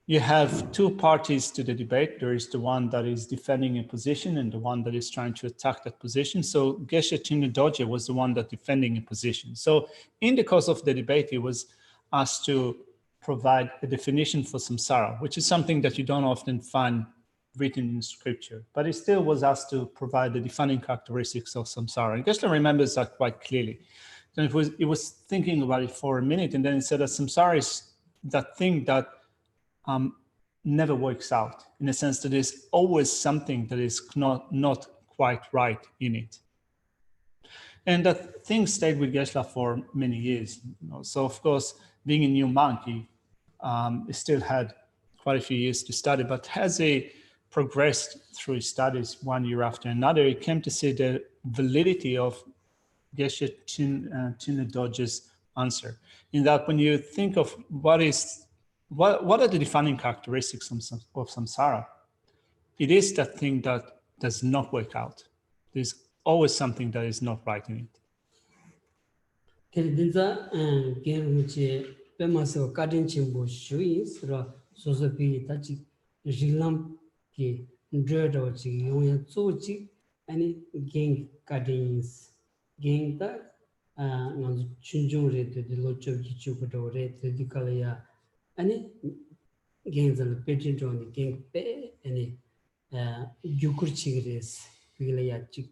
You have two parties to the debate. There is the one that is defending a position and the one that is trying to attack that position. So Geshe Chinli Dorje was the one that defending a position. So in the course of the debate, he was asked to provide a definition for samsara, which is something that you don't often find written in scripture, but he still was asked to provide the defining characteristics of samsara. And Geshe remembers that quite clearly. And he was thinking about it for a minute, and then he said that samsara is that thing that never works out, in a sense that there's always something that is not quite right in it. And that thing stayed with Geshe for many years. So of course, being a new monk, he still had quite a few years to study, but as he progressed through his studies one year after another, he came to see the validity of Geshe Chinli Dorje's answer. In that when you think of what are the defining characteristics of samsara, it is that thing that does not work out. There's always something that is not right in it. Ki dredo chi yonya zo chi ani gang gardens gang ta ngan chunjung re de lo chob ji chu ko re de kalaya ani gang zal petin jo ni gang pe ani yukur chi res pilaya chi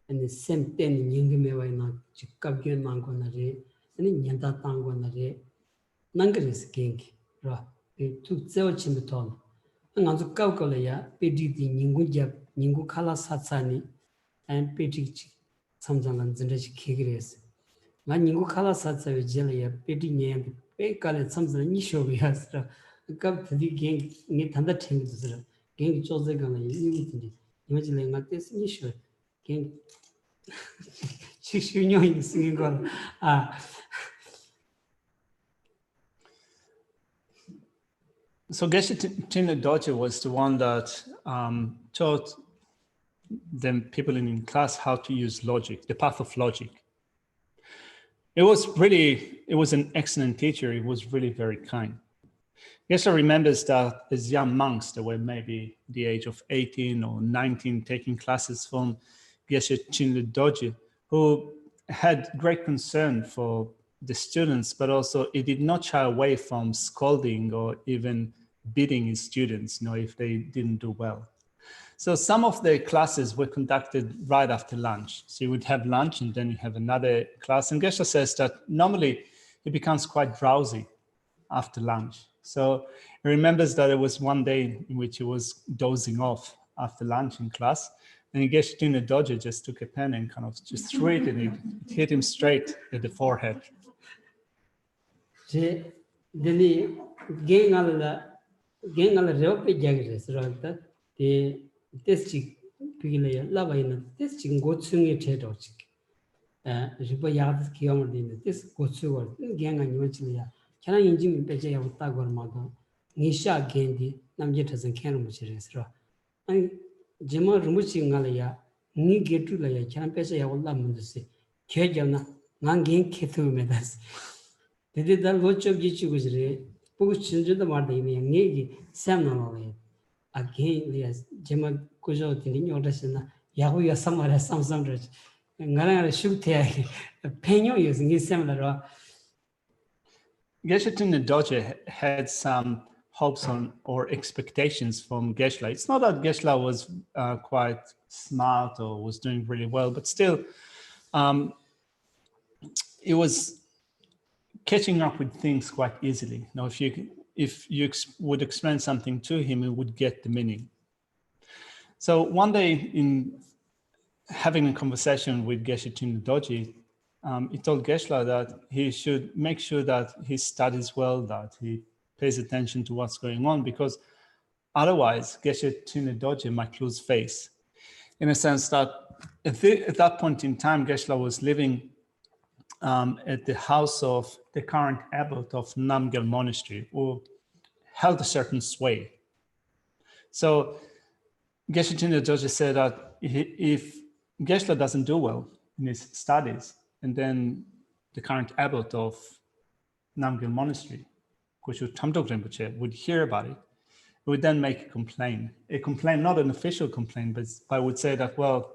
ani sem ten ning me wa na chi kap ge nang ko na re ani nyanda tang ko na re nangres gang ra pe tu zeo chi me ton nganzu kaukolaya pedi di ningu khala satsani and pedi samjangan zindaji kigres ma ningu khala satsa jelaya pedi nyam pe kale samjan nisho yasra kap di geng ni thanda thing dusra geng choze gana ni ni imagine ngates nisho geng chishunyo ising gol So Geshe Chinli Dorje was the one that taught the people in class how to use logic, the path of logic. It was an excellent teacher. He was really very kind. Geshe remembers that as young monks, they were maybe the age of 18 or 19, taking classes from Geshe Chinli Dorje, who had great concern for the students, but also he did not shy away from scolding or even beating his students, if they didn't do well. So some of the classes were conducted right after lunch. So you would have lunch and then you have another class. And Geshe says that normally he becomes quite drowsy after lunch. So he remembers that there was one day in which he was dozing off after lunch in class. And Geshe Chinli Dorje just took a pen and kind of just threw it, and it hit him straight at the forehead. Gengal reope jagres ranta the testing pigilaya lavaina testing gotsung etedochik riba yad kiyamdin this gotsuwar genga nyachliya chana injim peje yavta gormado nisha gendi namje thasan khen muchires ra ai jema rumuchi ngalaya ni getu laya chana peje yavla mundse khejalna ngang khethu medas dede dal gochob jichu gujre Pugu chinjuda mardini ngegi samnalaway again yes jema kujo tini nyorasina yahu yasamara samsamraj ngara shoot the penyo using is similar. Geshe Tune Doje had some hopes on or expectations from Geshe. It's not that Geshe was quite smart or was doing really well, but still, it was catching up with things quite easily. Now, if you would explain something to him, he would get the meaning. So one day, in having a conversation with Geshe Tune Doji, he told Geshe that he should make sure that he studies well, that he pays attention to what's going on, because otherwise Geshe Tune Doji might lose face. In a sense that at that point in time, Geshe was living at the house of the current abbot of Namgyal Monastery, who held a certain sway. So Geshe Tune Doji said that if Geshe doesn't do well in his studies, and then the current abbot of Namgyal Monastery, Kushu Tamtok Rinpoche, would hear about it, he would then make a complaint, not an official complaint, but I would say that, well,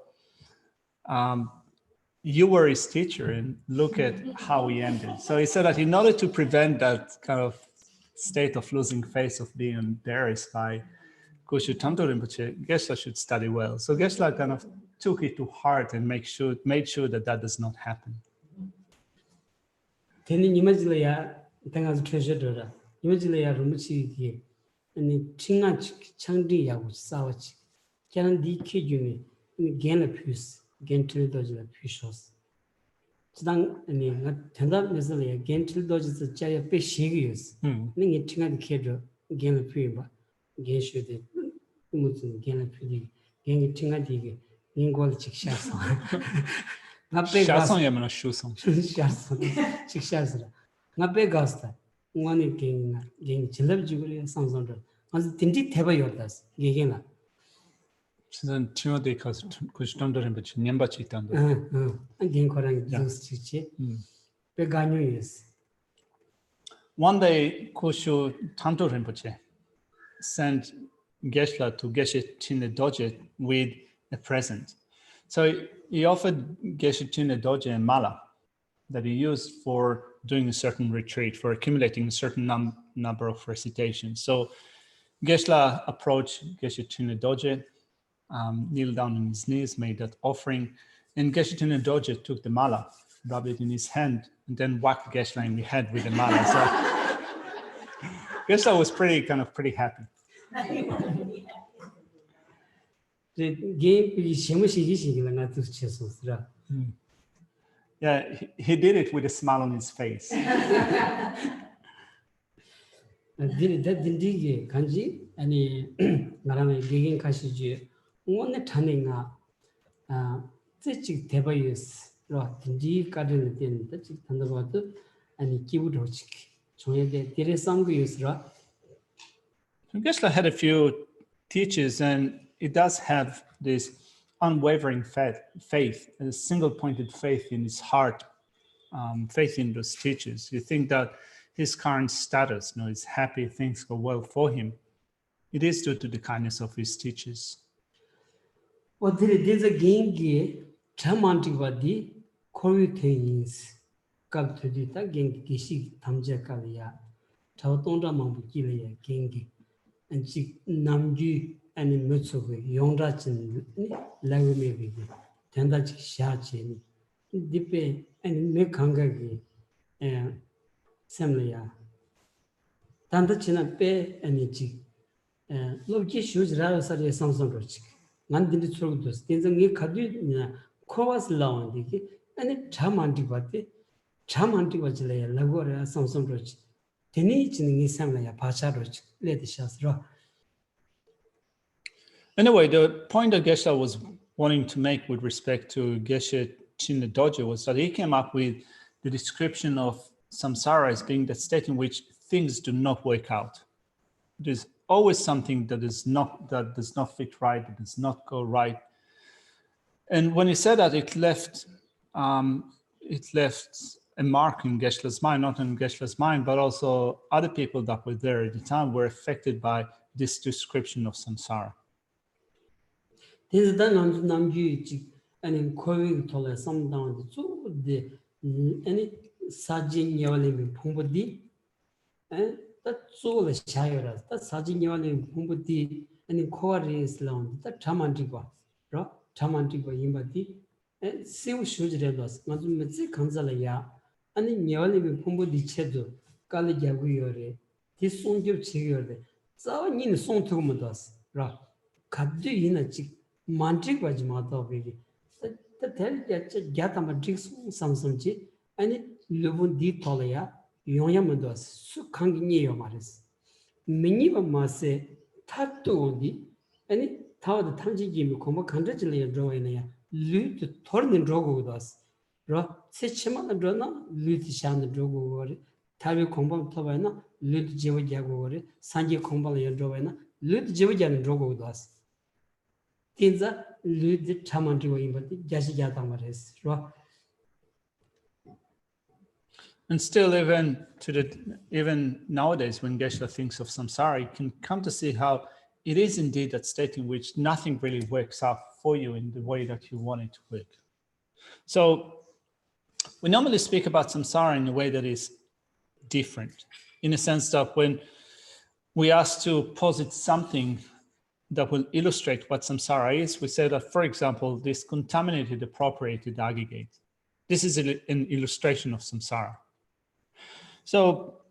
you were his teacher and look at how he ended. So he said that in order to prevent that kind of state of losing face, of being embarrassed by Kushu Tamtok Rinpoche, Geshe should study well. So Geshe kind of took it to heart and made sure that does not happen. Then imagine things treasure dora. Imagine Rumuchi and Chinga Changdi Yawu Sawach. Can the kid you in gain a piece, gain till dodge pushos. Stang and Tanda Missouri again till dodges the Jaya Pishigius. Ning it Chinga the kid, gain a piba, gain should it. Gain a pretty, gain it Chinga dig. Ingol chikshaso. Shason yamana shuson. Chikshaso. Nabe gasta. One king chilab juguri samsondra. As tinti teba yordas. Gigena. Then Tino de Kustamdo and Nyamba Chitando. Again, Korang those chichi. Beganyu is. One day, Kushu Tanto Rinpoche sent Geshe to Geshe Tune Doje with a present. So he offered Geshe Tune Doje a mala that he used for doing a certain retreat, for accumulating a certain number of recitations. So Geshe approached Geshe Tune Doje, kneeled down on his knees, made that offering, and Geshe Tune Doje took the mala, rubbed it in his hand, and then whacked Geshe in the head with the mala. So Geshe was pretty happy. The game is not to chess. Yeah, he did it with a smile on his face. That didn't kanji any Narame gigging Kashiji, one turning Tichik Tebayus, Dindi Garden in the Chik Thunderwater, and Kibudochik. So there is some use. Geshe had a few teachers, and it does have this unwavering faith, a single-pointed faith in his heart, faith in those teachers. You think that his current status, he's happy, things go well for him. It is due to the kindness of his teachers. Well, there is a game, Tamantivadi, Koreans, Kab to the Tagin Gishi, Tamjakalia, Tautonda Mambukilia, Gengi, and Chik Namji. And Mutsuwe, Yondrachin, Lagumi, Tendach Shachin, Dipe, and Mekangagi, Samlia. Tandachina Pe and Ichi. Loki shoes Ravasari Samson Rochik. Nandin the Trudos, Tinsangi Kadu, Kovas Laundiki, and a Chamantibati, Chamantibachile, Lagora, Samson Roch. Tenich in Samlia, Pacharoch, let the Shasra. Anyway, the point that Geshe was wanting to make with respect to Geshe Tune Doje was that he came up with the description of samsara as being the state in which things do not work out. There's always something that does not fit right, that does not go right. And when he said that, it left a mark in Geshe's mind, not in Geshe's mind, but also other people that were there at the time were affected by this description of samsara. This is done on Namju, 아니 코위 돌아 삼당도 주데 아니 사진 여월이 풍부디 다 주를 샤요라 다 사진 여월이 풍부디 아니 코아리스라운 다 자만지고 로 자만지고 임바디 세우 슈즈레도스 맞음 메지 간잘이야 아니 여월이 풍부디 체도 깔리 자구요레 디 송교 치요레 자원인 송투고면도스 라 갑지 이나지 만직 바지 마도비기 tel gyatama diksu samsumji ani lubun di tolaya yonyamandos su kangi nyeyo maris minyiba mase tattu ondi ani tawada tamji gimi komba kandrajilaya drawayna lu tu tornin drogo udas ro se chimana drona lu ti shana drogo gore tabi komba tobayna lu tu jewa gyago gore sanji komba la drawayna lu tu jewa gyan drogo udas tinza lu chamandri wa imbati Geshe Gyatamares. And still, even nowadays, when Geshe thinks of samsara, you can come to see how it is indeed that state in which nothing really works out for you in the way that you want it to work. So we normally speak about samsara in a way that is different, in a sense that when we ask to posit something that will illustrate what samsara is, we say that, for example, this contaminated, appropriated aggregate. This is an illustration of samsara. So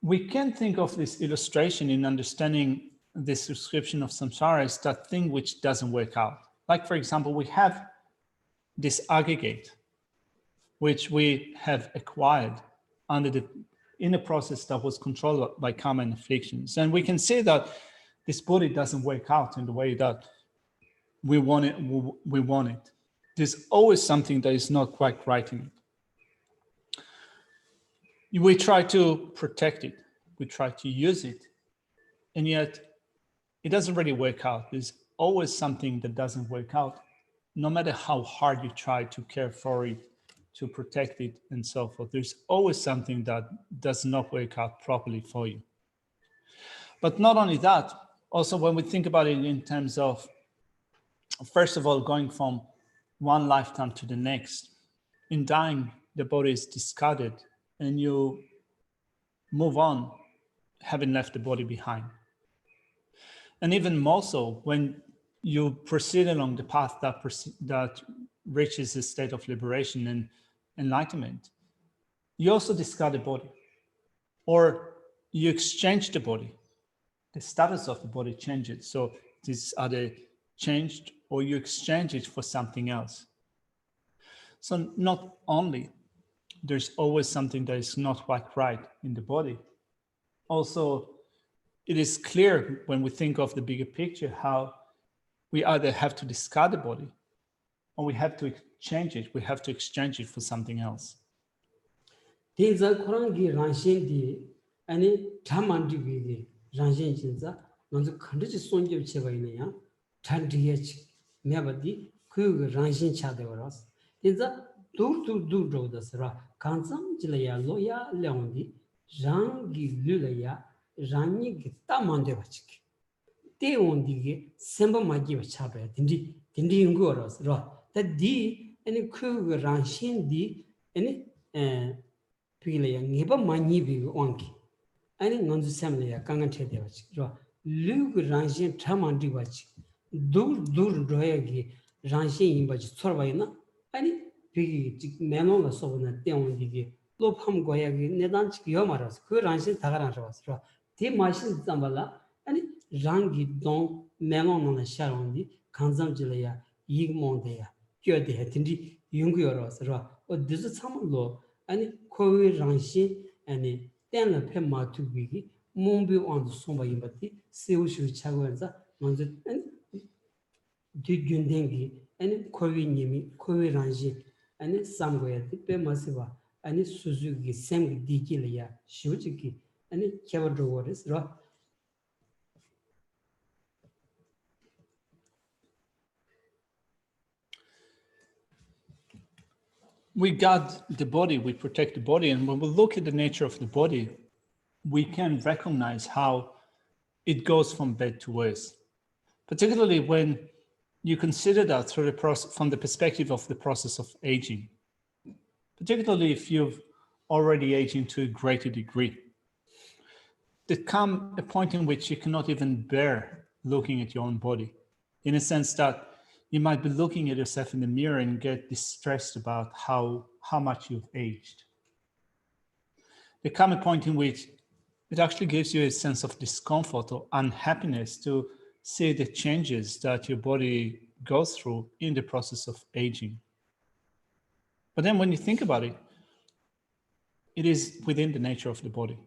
we can think of this illustration in understanding this description of samsara as that thing which doesn't work out. Like, for example, we have this aggregate, which we have acquired in a process that was controlled by karma and afflictions. And we can see that this body doesn't work out in the way that we want it. There's always something that is not quite right in it. We try to protect it. We try to use it. And yet it doesn't really work out. There's always something that doesn't work out, no matter how hard you try to care for it, to protect it, and so forth. There's always something that does not work out properly for you. But not only that, also, when we think about it in terms of, first of all, going from one lifetime to the next, in dying, the body is discarded and you move on, having left the body behind. And even more so, when you proceed along the path that reaches a state of liberation and enlightenment, you also discard the body, or you exchange the body. The status of the body changes. So it is either changed or you exchange it for something else. So not only there's always something that is not quite right in the body, also it is clear when we think of the bigger picture how we either have to discard the body or we have to change it. We have to exchange it for something else. Ranjin jinza nonzo khandachi sonje cheba ineya thandiye chi mebadi kuyu ranjin chade waras jinza dur rodas ra kansam jilaya loya leondi rangi lulaya rangi gi tamande bachiki te ondi gi semba magi bachabe dindi yungu waras ra ta di ani kuyu ranjin di ani pigilaya ngeba manyi bi onki ani nonzu semleya kangan chede bachi ro lug rangshin thamandi bachi dur roya gi rangshin imbachi sorbayna ani pigi menon la sobna teondi gi lopham goya gi nedan chi yomaras ku rangshin tagaran rabas ro ti mashin zambala ani rangi don menon na sharondi kanzam jilaya yigmonde ya kyode tindi yungu yoras ro o dizu samlo ani kowi rangshin ani tenla pe matu bigi mombi on somba yimbati seu shu chagwanza manzo di gyundengi ani kowi nyimi kowi ranji ani samgoya pe masiba ani suzugi semgi dikilya shujiki ani kevadrowaris ra. We guard the body, we protect the body, and when we look at the nature of the body, we can recognize how it goes from bad to worse. Particularly when you consider that through the process, from the perspective of the process of aging, particularly if you've already aging to a greater degree, there come a point in which you cannot even bear looking at your own body, in a sense that you might be looking at yourself in the mirror and get distressed about how much you've aged. There come a point in which it actually gives you a sense of discomfort or unhappiness to see the changes that your body goes through in the process of aging. But then when you think about it, it is within the nature of the body.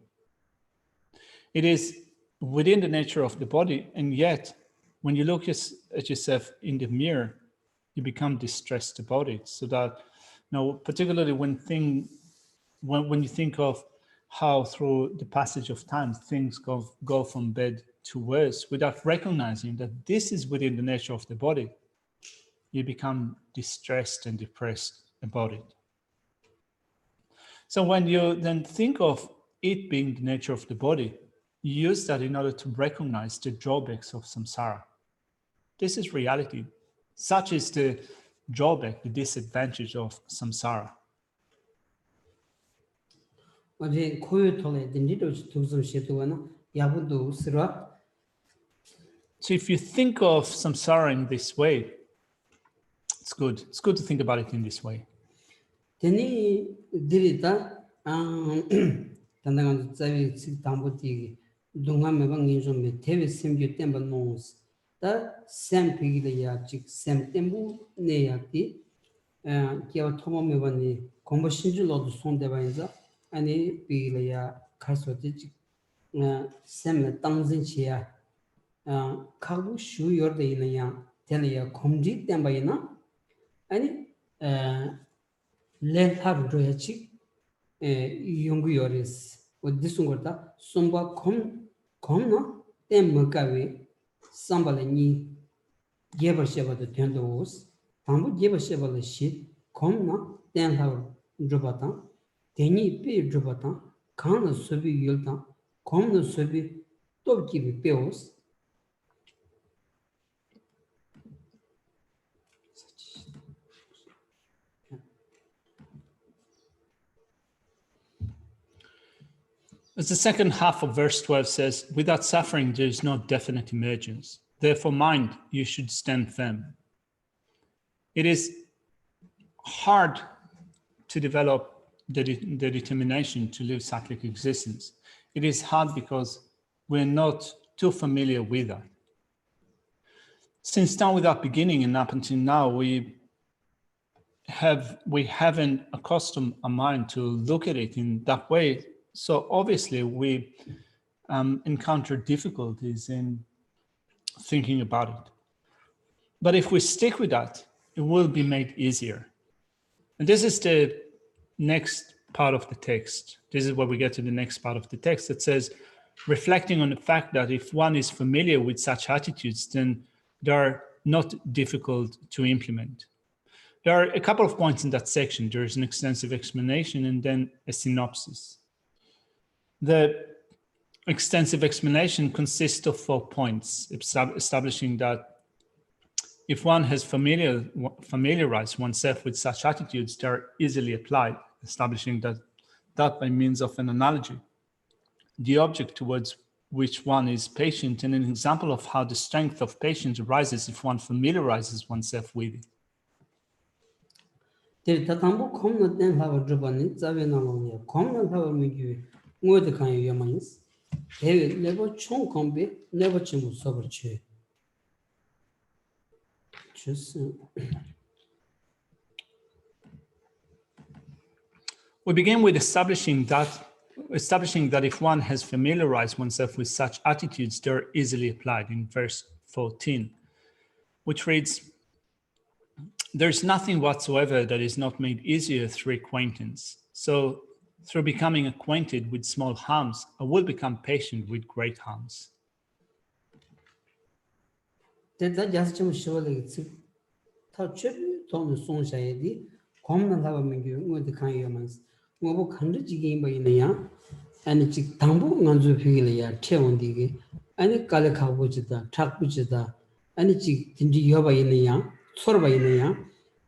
It is within the nature of the body, and yet when you look at yourself in the mirror, you become distressed about it. So that, particularly when you think of how through the passage of time things go from bad to worse, without recognizing that this is within the nature of the body, you become distressed and depressed about it. So when you then think of it being the nature of the body, you use that in order to recognize the drawbacks of samsara. This is reality. Such is the drawback, the disadvantage of samsara. So if you think of samsara in this way, it's good. It's good to think about it in this way. Yungu yoris, with this one, Sumba comna, then Mugabe, Sambalani, Geva Sheva the Tendos, Tambu Geva Sheva the shit, comna, then have Drubatan, Teni P. Drubatan, Kana Subi Yultan, Comna Subi, don't give me bills. As the second half of verse 12 says, without suffering, there is no definite emergence. Therefore, mind, you should stand firm. It is hard to develop the determination to live cyclic existence. It is hard because we're not too familiar with that. Since time without beginning and up until now, we haven't accustomed our mind to look at it in that way. So obviously we encounter difficulties in thinking about it. But if we stick with that, it will be made easier. And this is the next part of the text. This is where we get to the next part of the text that says, reflecting on the fact that if one is familiar with such attitudes, then they are not difficult to implement. There are a couple of points in that section. There is an extensive explanation and then a synopsis. The extensive explanation consists of 4 points, establishing that if one has familiarized oneself with such attitudes, they are easily applied, establishing that by means of an analogy, the object towards which one is patient, and an example of how the strength of patience arises if one familiarizes oneself with it. We begin with establishing that if one has familiarized oneself with such attitudes, they're easily applied in verse 14, which reads, "There's nothing whatsoever that is not made easier through acquaintance. So through becoming acquainted with small harms, I will become patient with great harms." 아니 지 진지 여바 있느냐 서로바 있느냐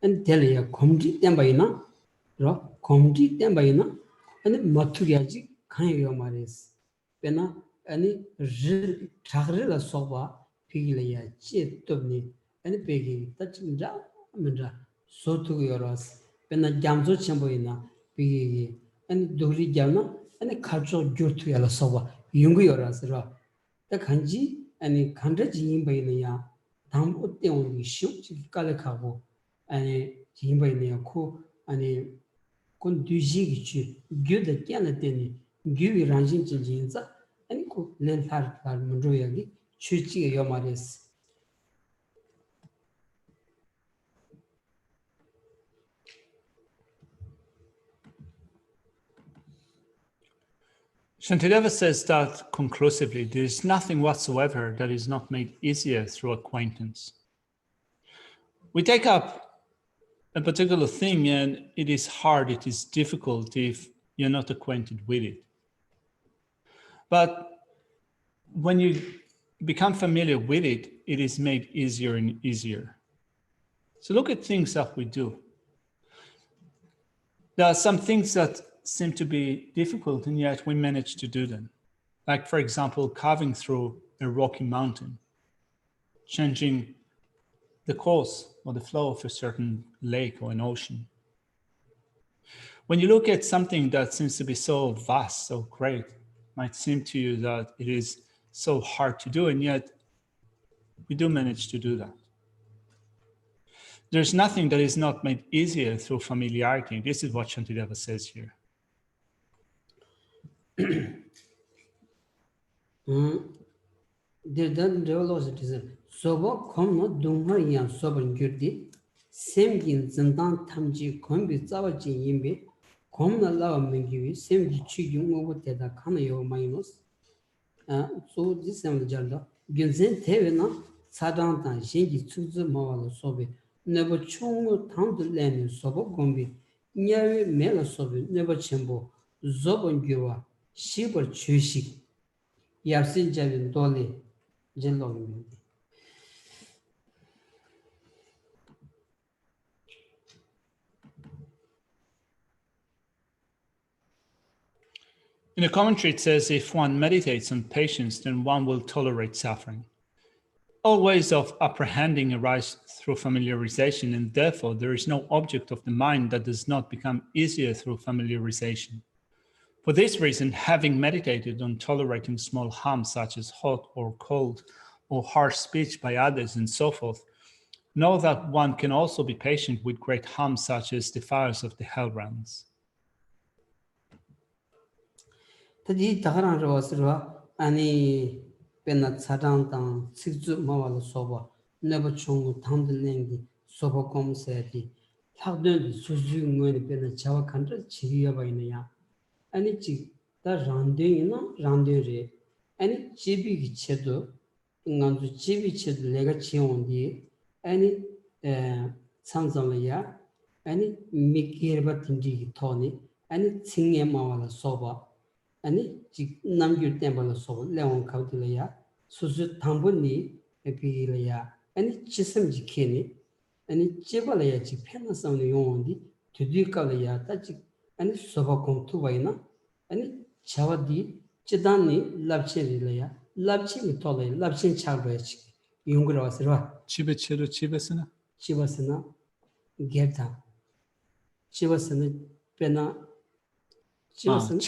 아니 델이야 검지 땜바 있나 로 검지 땜바 있나 아니 맞추게 하지 가요 말이스 배나 아니 르 차그르라 소바 피길이야 찌dob니 아니 베기 따진자 먼저 소투고 열어서 배나 잠조 첨보이나 비기 아니 도리 잠나 아니 카조 주투야라 소바 용고 열어서 다 간지 아니 간다지 임바이느냐 담보 때문에 쉬우지 깔래가고 아니 임바이느냐 코 아니 kon duji gi gyu de kyana teni gyu ranjin jinza ani ko len thar munro yagi chuchi yo mares Shantideva says that conclusively, there is nothing whatsoever that is not made easier through acquaintance. We take up a particular thing and it is hard, it is difficult if you're not acquainted with it. But when you become familiar with it, it is made easier and easier. So look at things that we do. There are some things that seem to be difficult and yet we manage to do them. Like, for example, carving through a rocky mountain, changing the course or the flow of a certain lake or an ocean. When you look at something that seems to be so vast, so great, it might seem to you that it is so hard to do, and yet we do manage to do that. There's nothing that is not made easier through familiarity. This is what Shantideva says here. There doesn't develop it is a sober come not dunga yan sober gurdi same gin zindan tamji kombi zawaji yimbe komna lawa mengiwi same gi chigyu over teda kana yo minus so this am the jalda ginzen tevena sadang tan shingi tsuzu mawala sobe never chung tang the land sober kombi nyawe mela sobe never chembo zobon gywa shibar chushi yapsin javin dole jelong. In the commentary, it says, if one meditates on patience, then one will tolerate suffering. All ways of apprehending arise through familiarization, and therefore there is no object of the mind that does not become easier through familiarization. For this reason, having meditated on tolerating small harms such as hot or cold or harsh speech by others and so forth, know that one can also be patient with great harms such as the fires of the hell realms. Tadi taharan rawasirwa ani penat sadang tang sikzu mawala soba never chungu tangdil nengi soba kom sayati thakdun suzu ngwen penat chawa khantra chigiya bainaya ani chi ta randeng ina randeng re ani chibi gi chedo nganzu chibi chedo lega chiondi ani samzamla ya ani mikirba tindi gi thoni ani tsingye mawala soba ani 지 남규 때문에 소 레온 카우tilya 수수 당분이 에피일야 아니 지심 지키니 아니 제발야 지 페나상의 용원디 드디까야 따지 아니 소바공 투바이나 아니 자와디 지단니 랍체리야 랍치미 토레 랍친 차르지 용그러 와서라 집에체로 집에서나 게타 집에서는 페나 집에서는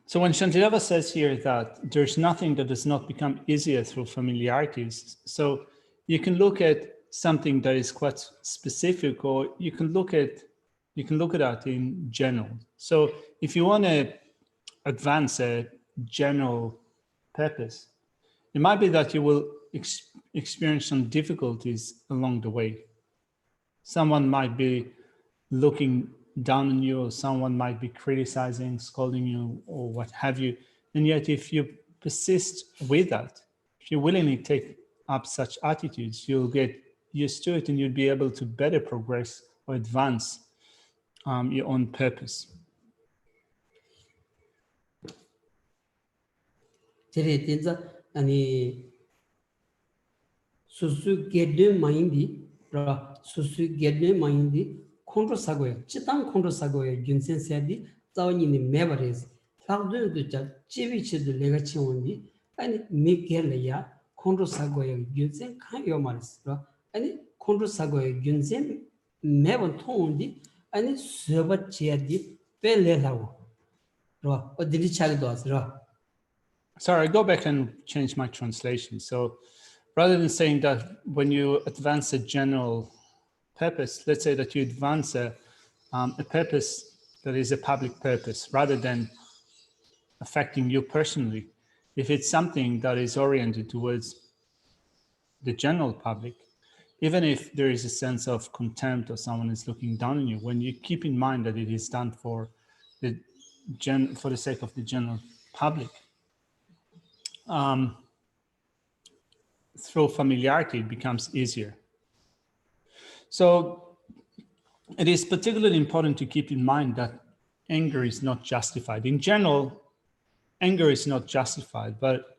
So when Shantideva says here that there's nothing that does not become easier through familiarities, so you can look at something that is quite specific, or you can look at that in general. So if you want to advance a general purpose, it might be that you will experience some difficulties along the way. Someone might be looking down on you, or someone might be criticizing, scolding you, or what have you. And yet if you persist with that, if you willingly take up such attitudes, you'll get used to it and you'll be able to better progress or advance your own purpose. Tere tenza ani susu gedde mayindi ra susu gedde mayindi kontro sagoya chitang kontro sagoya gunsen sedi tawni ni mebares lagdo do cha chibi chidu lega chiwondi ani mikele ya kontro sagoya gunsen kayo maris ra ani kontro sagoya gunsen meban tondi ani suba chiadi pele lawo ra odini chagdo as ra. Sorry, I go back and change my translation. So rather than saying that when you advance a general purpose, let's say that you advance a purpose that is a public purpose, rather than affecting you personally. If it's something that is oriented towards the general public, even if there is a sense of contempt or someone is looking down on you, when you keep in mind that it is done for the sake of the general public, through familiarity, it becomes easier. So it is particularly important to keep in mind that anger is not justified. In general, anger is not justified, but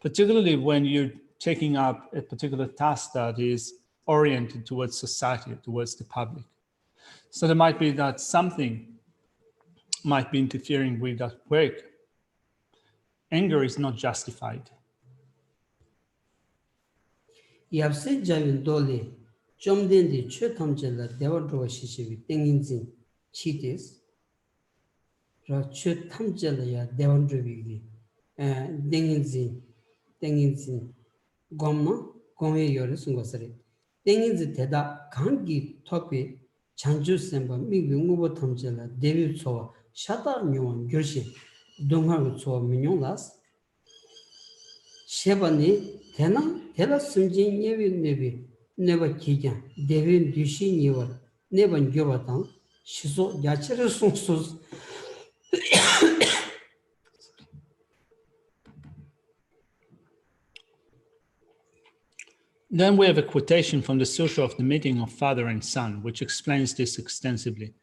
particularly when you're taking up a particular task that is oriented towards society, towards the public. So there might be that something might be interfering with that work. Anger is not justified. Yapse javin dole chomdendi chötamjela devadrowa shishivi tenginzin chites ra chötamjela ya devadrovi tenginzin gomma gomwe yore sungosare tenginzi teda kangi topi chanju semba migwi ngubo tamjela devi tsowa shata nyuwan gyurshi dongharu tsowa minyonglas shebani tela sumjin yevi nebi neba kijan devin dushi niwa neba ngyobatang shiso yachiri sungsus. Then we have a quotation from the Sutra of the Meeting of Father and Son, which explains this extensively.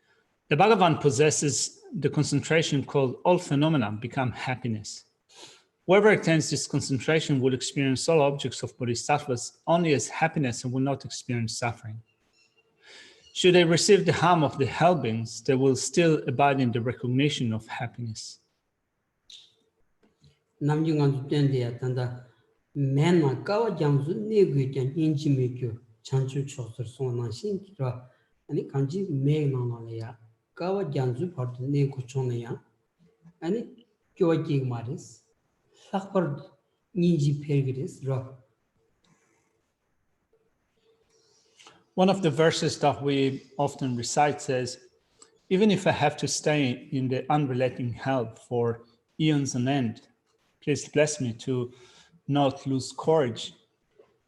The Bhagavan possesses the concentration called all phenomena become happiness. Whoever attains this concentration will experience all objects of bodhisattvas only as happiness and will not experience suffering. Should they receive the harm of the hell beings, they will still abide in the recognition of happiness. Namjungan tendia tanda mena kawa jamzu negui jan inji mekyo chanchu chosur sona shinkira ani kanji meg nanalaya kawa jamzu partu negu chonaya ani kyo jig maris lakpar ninji pergiris ra. One of the verses that we often recite says, even if I have to stay in the unrelenting hell for eons on end, please bless me to not lose courage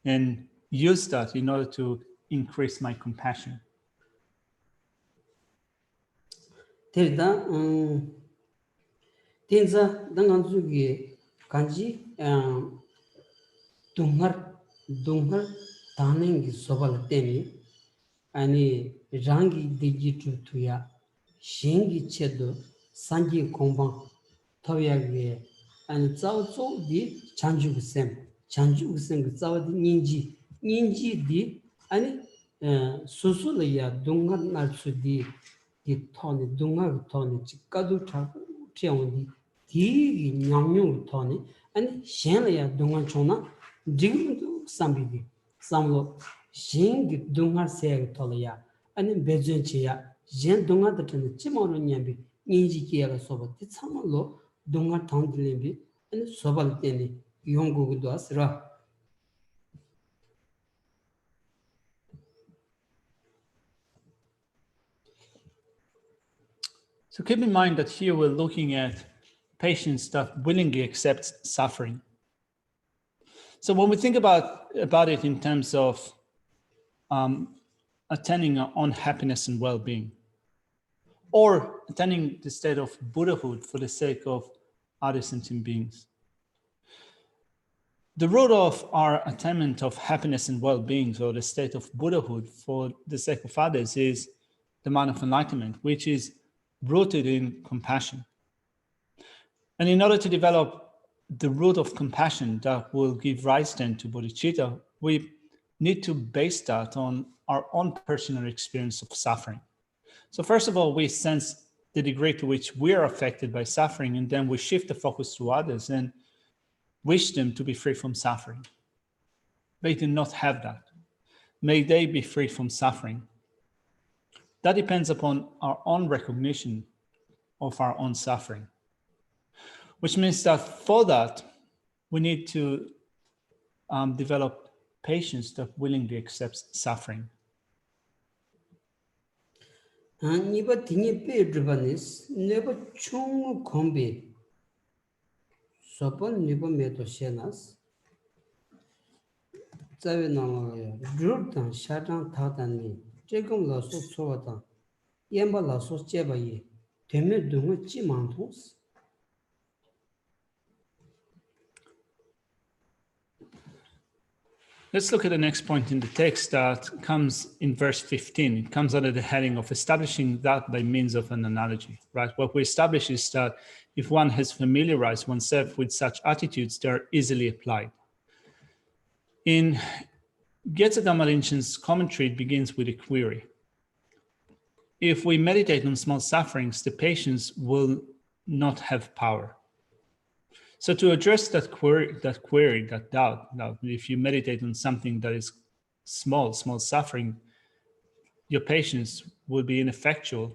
and use that in order to increase my compassion. Terda tenza danganzugi kanji dungar tanengi sobal teni ani rangi digitu tuya shingi chedo sanji kombang toyage ani zao di chanju sem zao di ninji di ani susu ya dungar narsu di toni dungar toni chikadu chawu di nyamyu toni ani shen ya dungar chona digmu sambidi samlo shingi dungar seg tolya ani bejenchi ya jen dungar datene chimoro nyambi ninji kiyaga soba ti samlo dungar tandlebi ani sobal teni yongu do asra. So keep in mind that here we're looking at patients that willingly accept suffering. So when we think about it in terms of attaining our own happiness and well-being, or attaining the state of Buddhahood for the sake of other sentient beings, the root of our attainment of happiness and well-being, or the state of Buddhahood for the sake of others, is the mind of enlightenment, which is rooted in compassion. And in order to develop the root of compassion that will give rise then to bodhicitta, we need to base that on our own personal experience of suffering. So first of all, we sense the degree to which we are affected by suffering, and then we shift the focus to others and wish them to be free from suffering. They do not have that. May they be free from suffering. That depends upon our own recognition of our own suffering, which means that for that, we need to develop patience that willingly accepts suffering. Niba tingi pe dribanis, neba chung kombi, sopon niba meto shenas, zawe nama drurtan shatan tatani, jegum laso tsovatan, yemba laso jebayi, teme dunga chi mantos. Let's look at the next point in the text that comes in verse 15. It comes under the heading of establishing that by means of an analogy, right? What we establish is that if one has familiarized oneself with such attitudes, they are easily applied. In Gyatso Dhamma Rinpoche's commentary, it begins with a query. If we meditate on small sufferings, the patience will not have power. So to address that query, that doubt, now if you meditate on something that is small suffering, your patience will be ineffectual.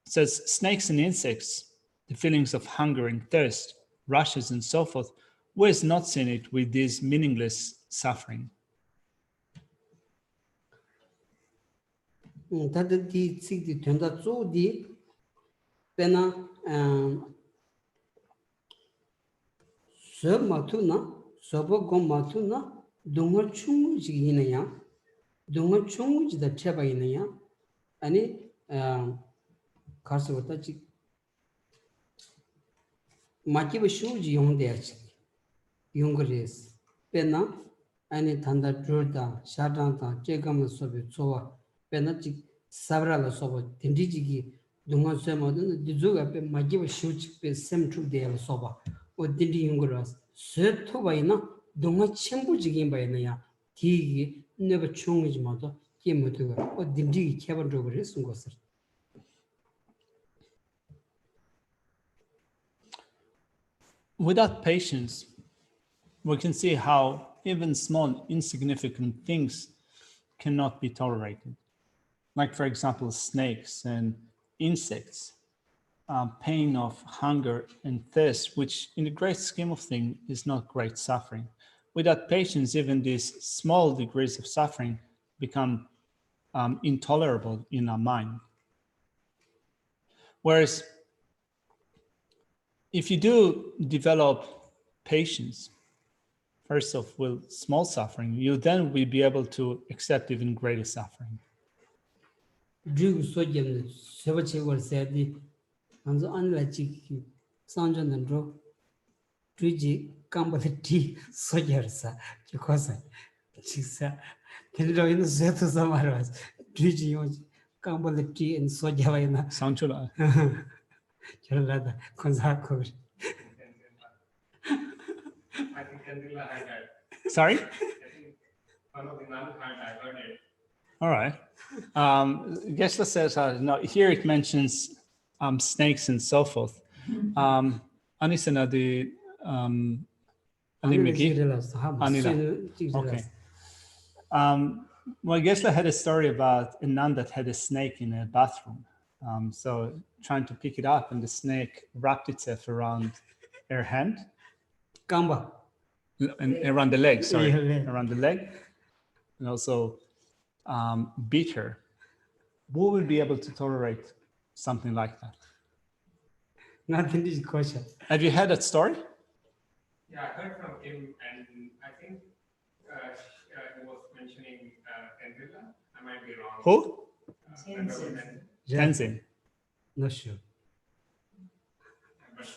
It says snakes and insects, the feelings of hunger and thirst, rushes and so forth, who has not seen it with this meaningless suffering? Tata di tsik di tuanda tso di pena so matu na sobo gom matu na dunga chungu ji ina ya dunga chungu ji da cheba ina ya ani karsa wata chi maki ba shu ji yong de chi yong res pena ani tanda drda shadang ta chegam sobe tsowa pena chi sabra la sobo tindi ji gi dunga so ma de dizuga pe maki ba shu chi pe sem tru de la soba o dindi yungras se to baina dunga chenbu jigin baina ya ti neba chungji ma to ke mutu o dindi keban dogre sungosar. Without patience, we can see how even small, insignificant things cannot be tolerated. Like, for example, snakes and insects. Pain of hunger and thirst, which in the great scheme of things is not great suffering. Without patience, even these small degrees of suffering become intolerable in our mind. Whereas if you do develop patience, first of all, with small suffering, you then will be able to accept even greater suffering. Anzo anla chiki sanjo nandro tuji kambale ti sojarsa chikosa chisa tenro ino zeto samaras tuji yo kambale ti en sojawaina Sanchula. chalada konzako. Sorry? One of the non-kind I heard it. All right. Geshe says, no, here it mentions snakes and so forth. Anisana the Animegi? Anila. Okay. Well, Geshe had a story about a nun that had a snake in a bathroom. So trying to pick it up, and the snake wrapped itself around her hand. Kamba. And around the leg, sorry, Yeah. around the leg, and also beat her. Who will be able to tolerate something like that? Nothing is kosher. Have you heard that story? Yeah, I heard from him, and I think he was mentioning Tenzin. I might be wrong. Who? Tenzin. Tenzin. Not sure. But,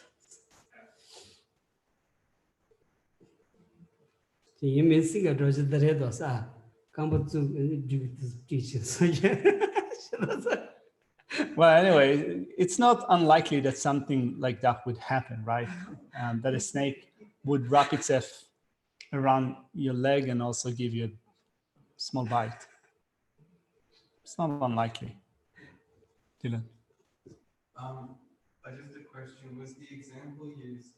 You may see a dozen the redos. Kamba to teachers. Well, anyway, it's not unlikely that something like that would happen, right? That a snake would wrap itself around your leg and also give you a small bite. It's not unlikely. Dylan. Just a question, was the example used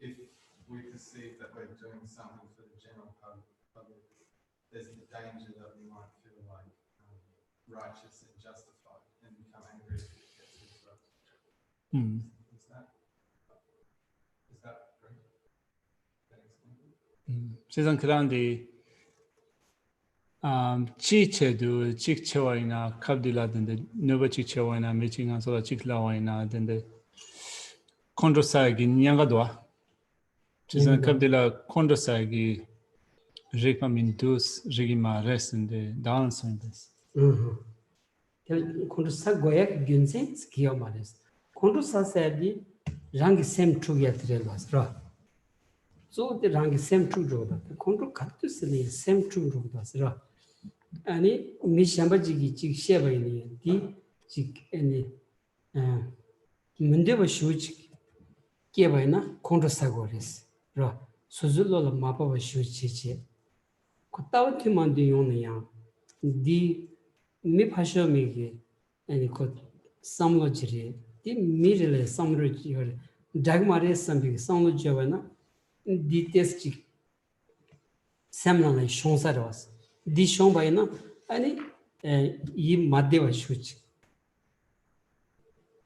if we perceive that we're doing something for the general public, there's the danger that we might feel like righteous and justified and become angry if it gets interrupted. Is that correct? That example? 세상 그런데 지체도 직체와이나 갑딜라든데 너버 직체와이나 미칭한서다 직라와이나 든데 콘드로사기 냥가도아 세상 갑딜라 콘드로사기 repamintus regima resende dansendes 콘드로사 고약 균세 스키어 말레스 콘드로사 세디 랑기 셈 투게트레라스라 so the rangi sem true roda control kattusli sem true roda sra ani mi shambaji gi chi sheba ni di chi ani munde ba shuji ke ba na control sagores ra suzulo la mapa ba shuji che kotaw ti mande yon ya di mi phasho mi gi ani ko samlo jire di mi rele samro jire dagmare sambi samlo jwana di testi semnale shonsaros di shombaina ani yi madeva shuch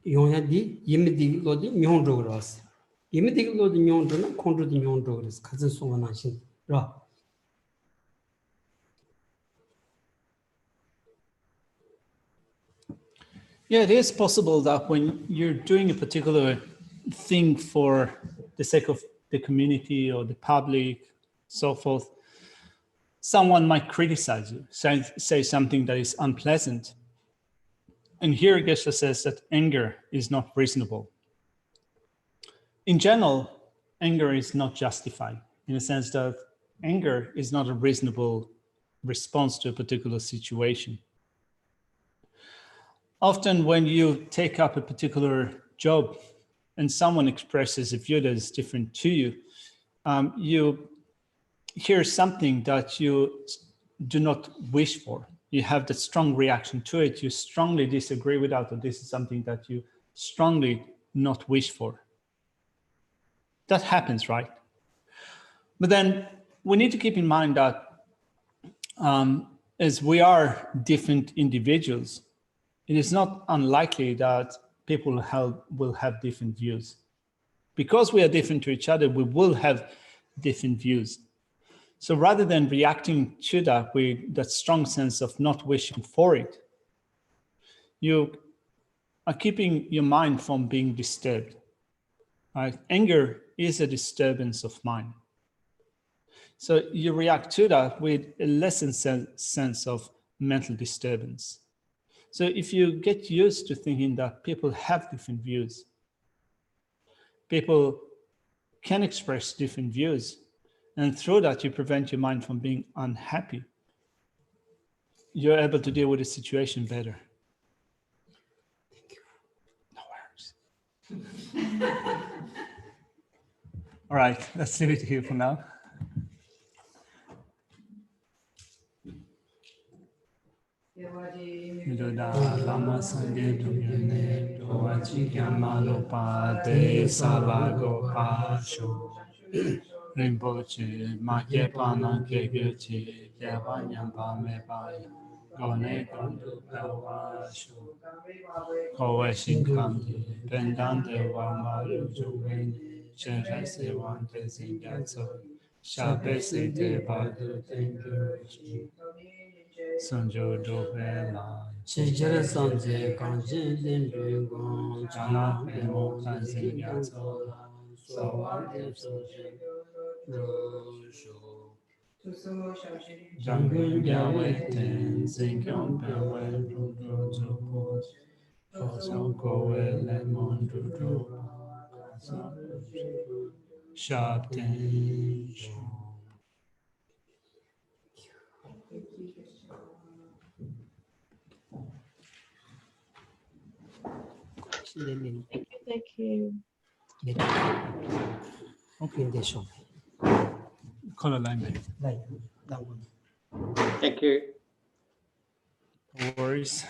yonya di yimdi lodi nyondros yimdi lodi nyondro kontro di nyondros kazan songana shin ra Yeah, it is possible that when you're doing a particular thing for the sake of the community or the public, so forth, someone might criticize you, say something that is unpleasant. And here Geshe says that anger is not reasonable. In general, anger is not justified in the sense that anger is not a reasonable response to a particular situation. Often when you take up a particular job and someone expresses a view that is different to you, you hear something that you do not wish for. You have that strong reaction to it. You strongly disagree with that, or this is something that you strongly not wish for. That happens, right? But then we need to keep in mind that as we are different individuals, it is not unlikely that people will have different views. Because we are different to each other, we will have different views. So rather than reacting to that with that strong sense of not wishing for it, you are keeping your mind from being disturbed. Right? Anger is a disturbance of mind. So you react to that with a lessened sense of mental disturbance. So if you get used to thinking that people have different views, people can express different views, and through that you prevent your mind from being unhappy, you're able to deal with the situation better. Thank you. No worries. All right, let's leave it here for now. Lama Sangye Dumyane, Doachi Yamalopa, De Salago Pasho, Rinpoche, Make Pana Keguchi, Yabanyamba Mebai, Gone Gondu Pewasho, Kowe Shinkanti, Pendante Wamaru Juweni, Cherese Wante Zingatso, Shabese Te Badu Tenguchi. Sanjo Dovela, Chijera Sanze, Kanjin Dindugon, Chana Pemo, Kanzin Yatsola, Sawade Soje, Rosho, Jangun Gawe Ten, Zingon Pewe, Rudo Zopos, Koson Kowe, Lemon Dudo, Sharp Ten. きれいに Thank you. 入れていいでしょう。 color alignment. ない。だもん Thank you. No worries.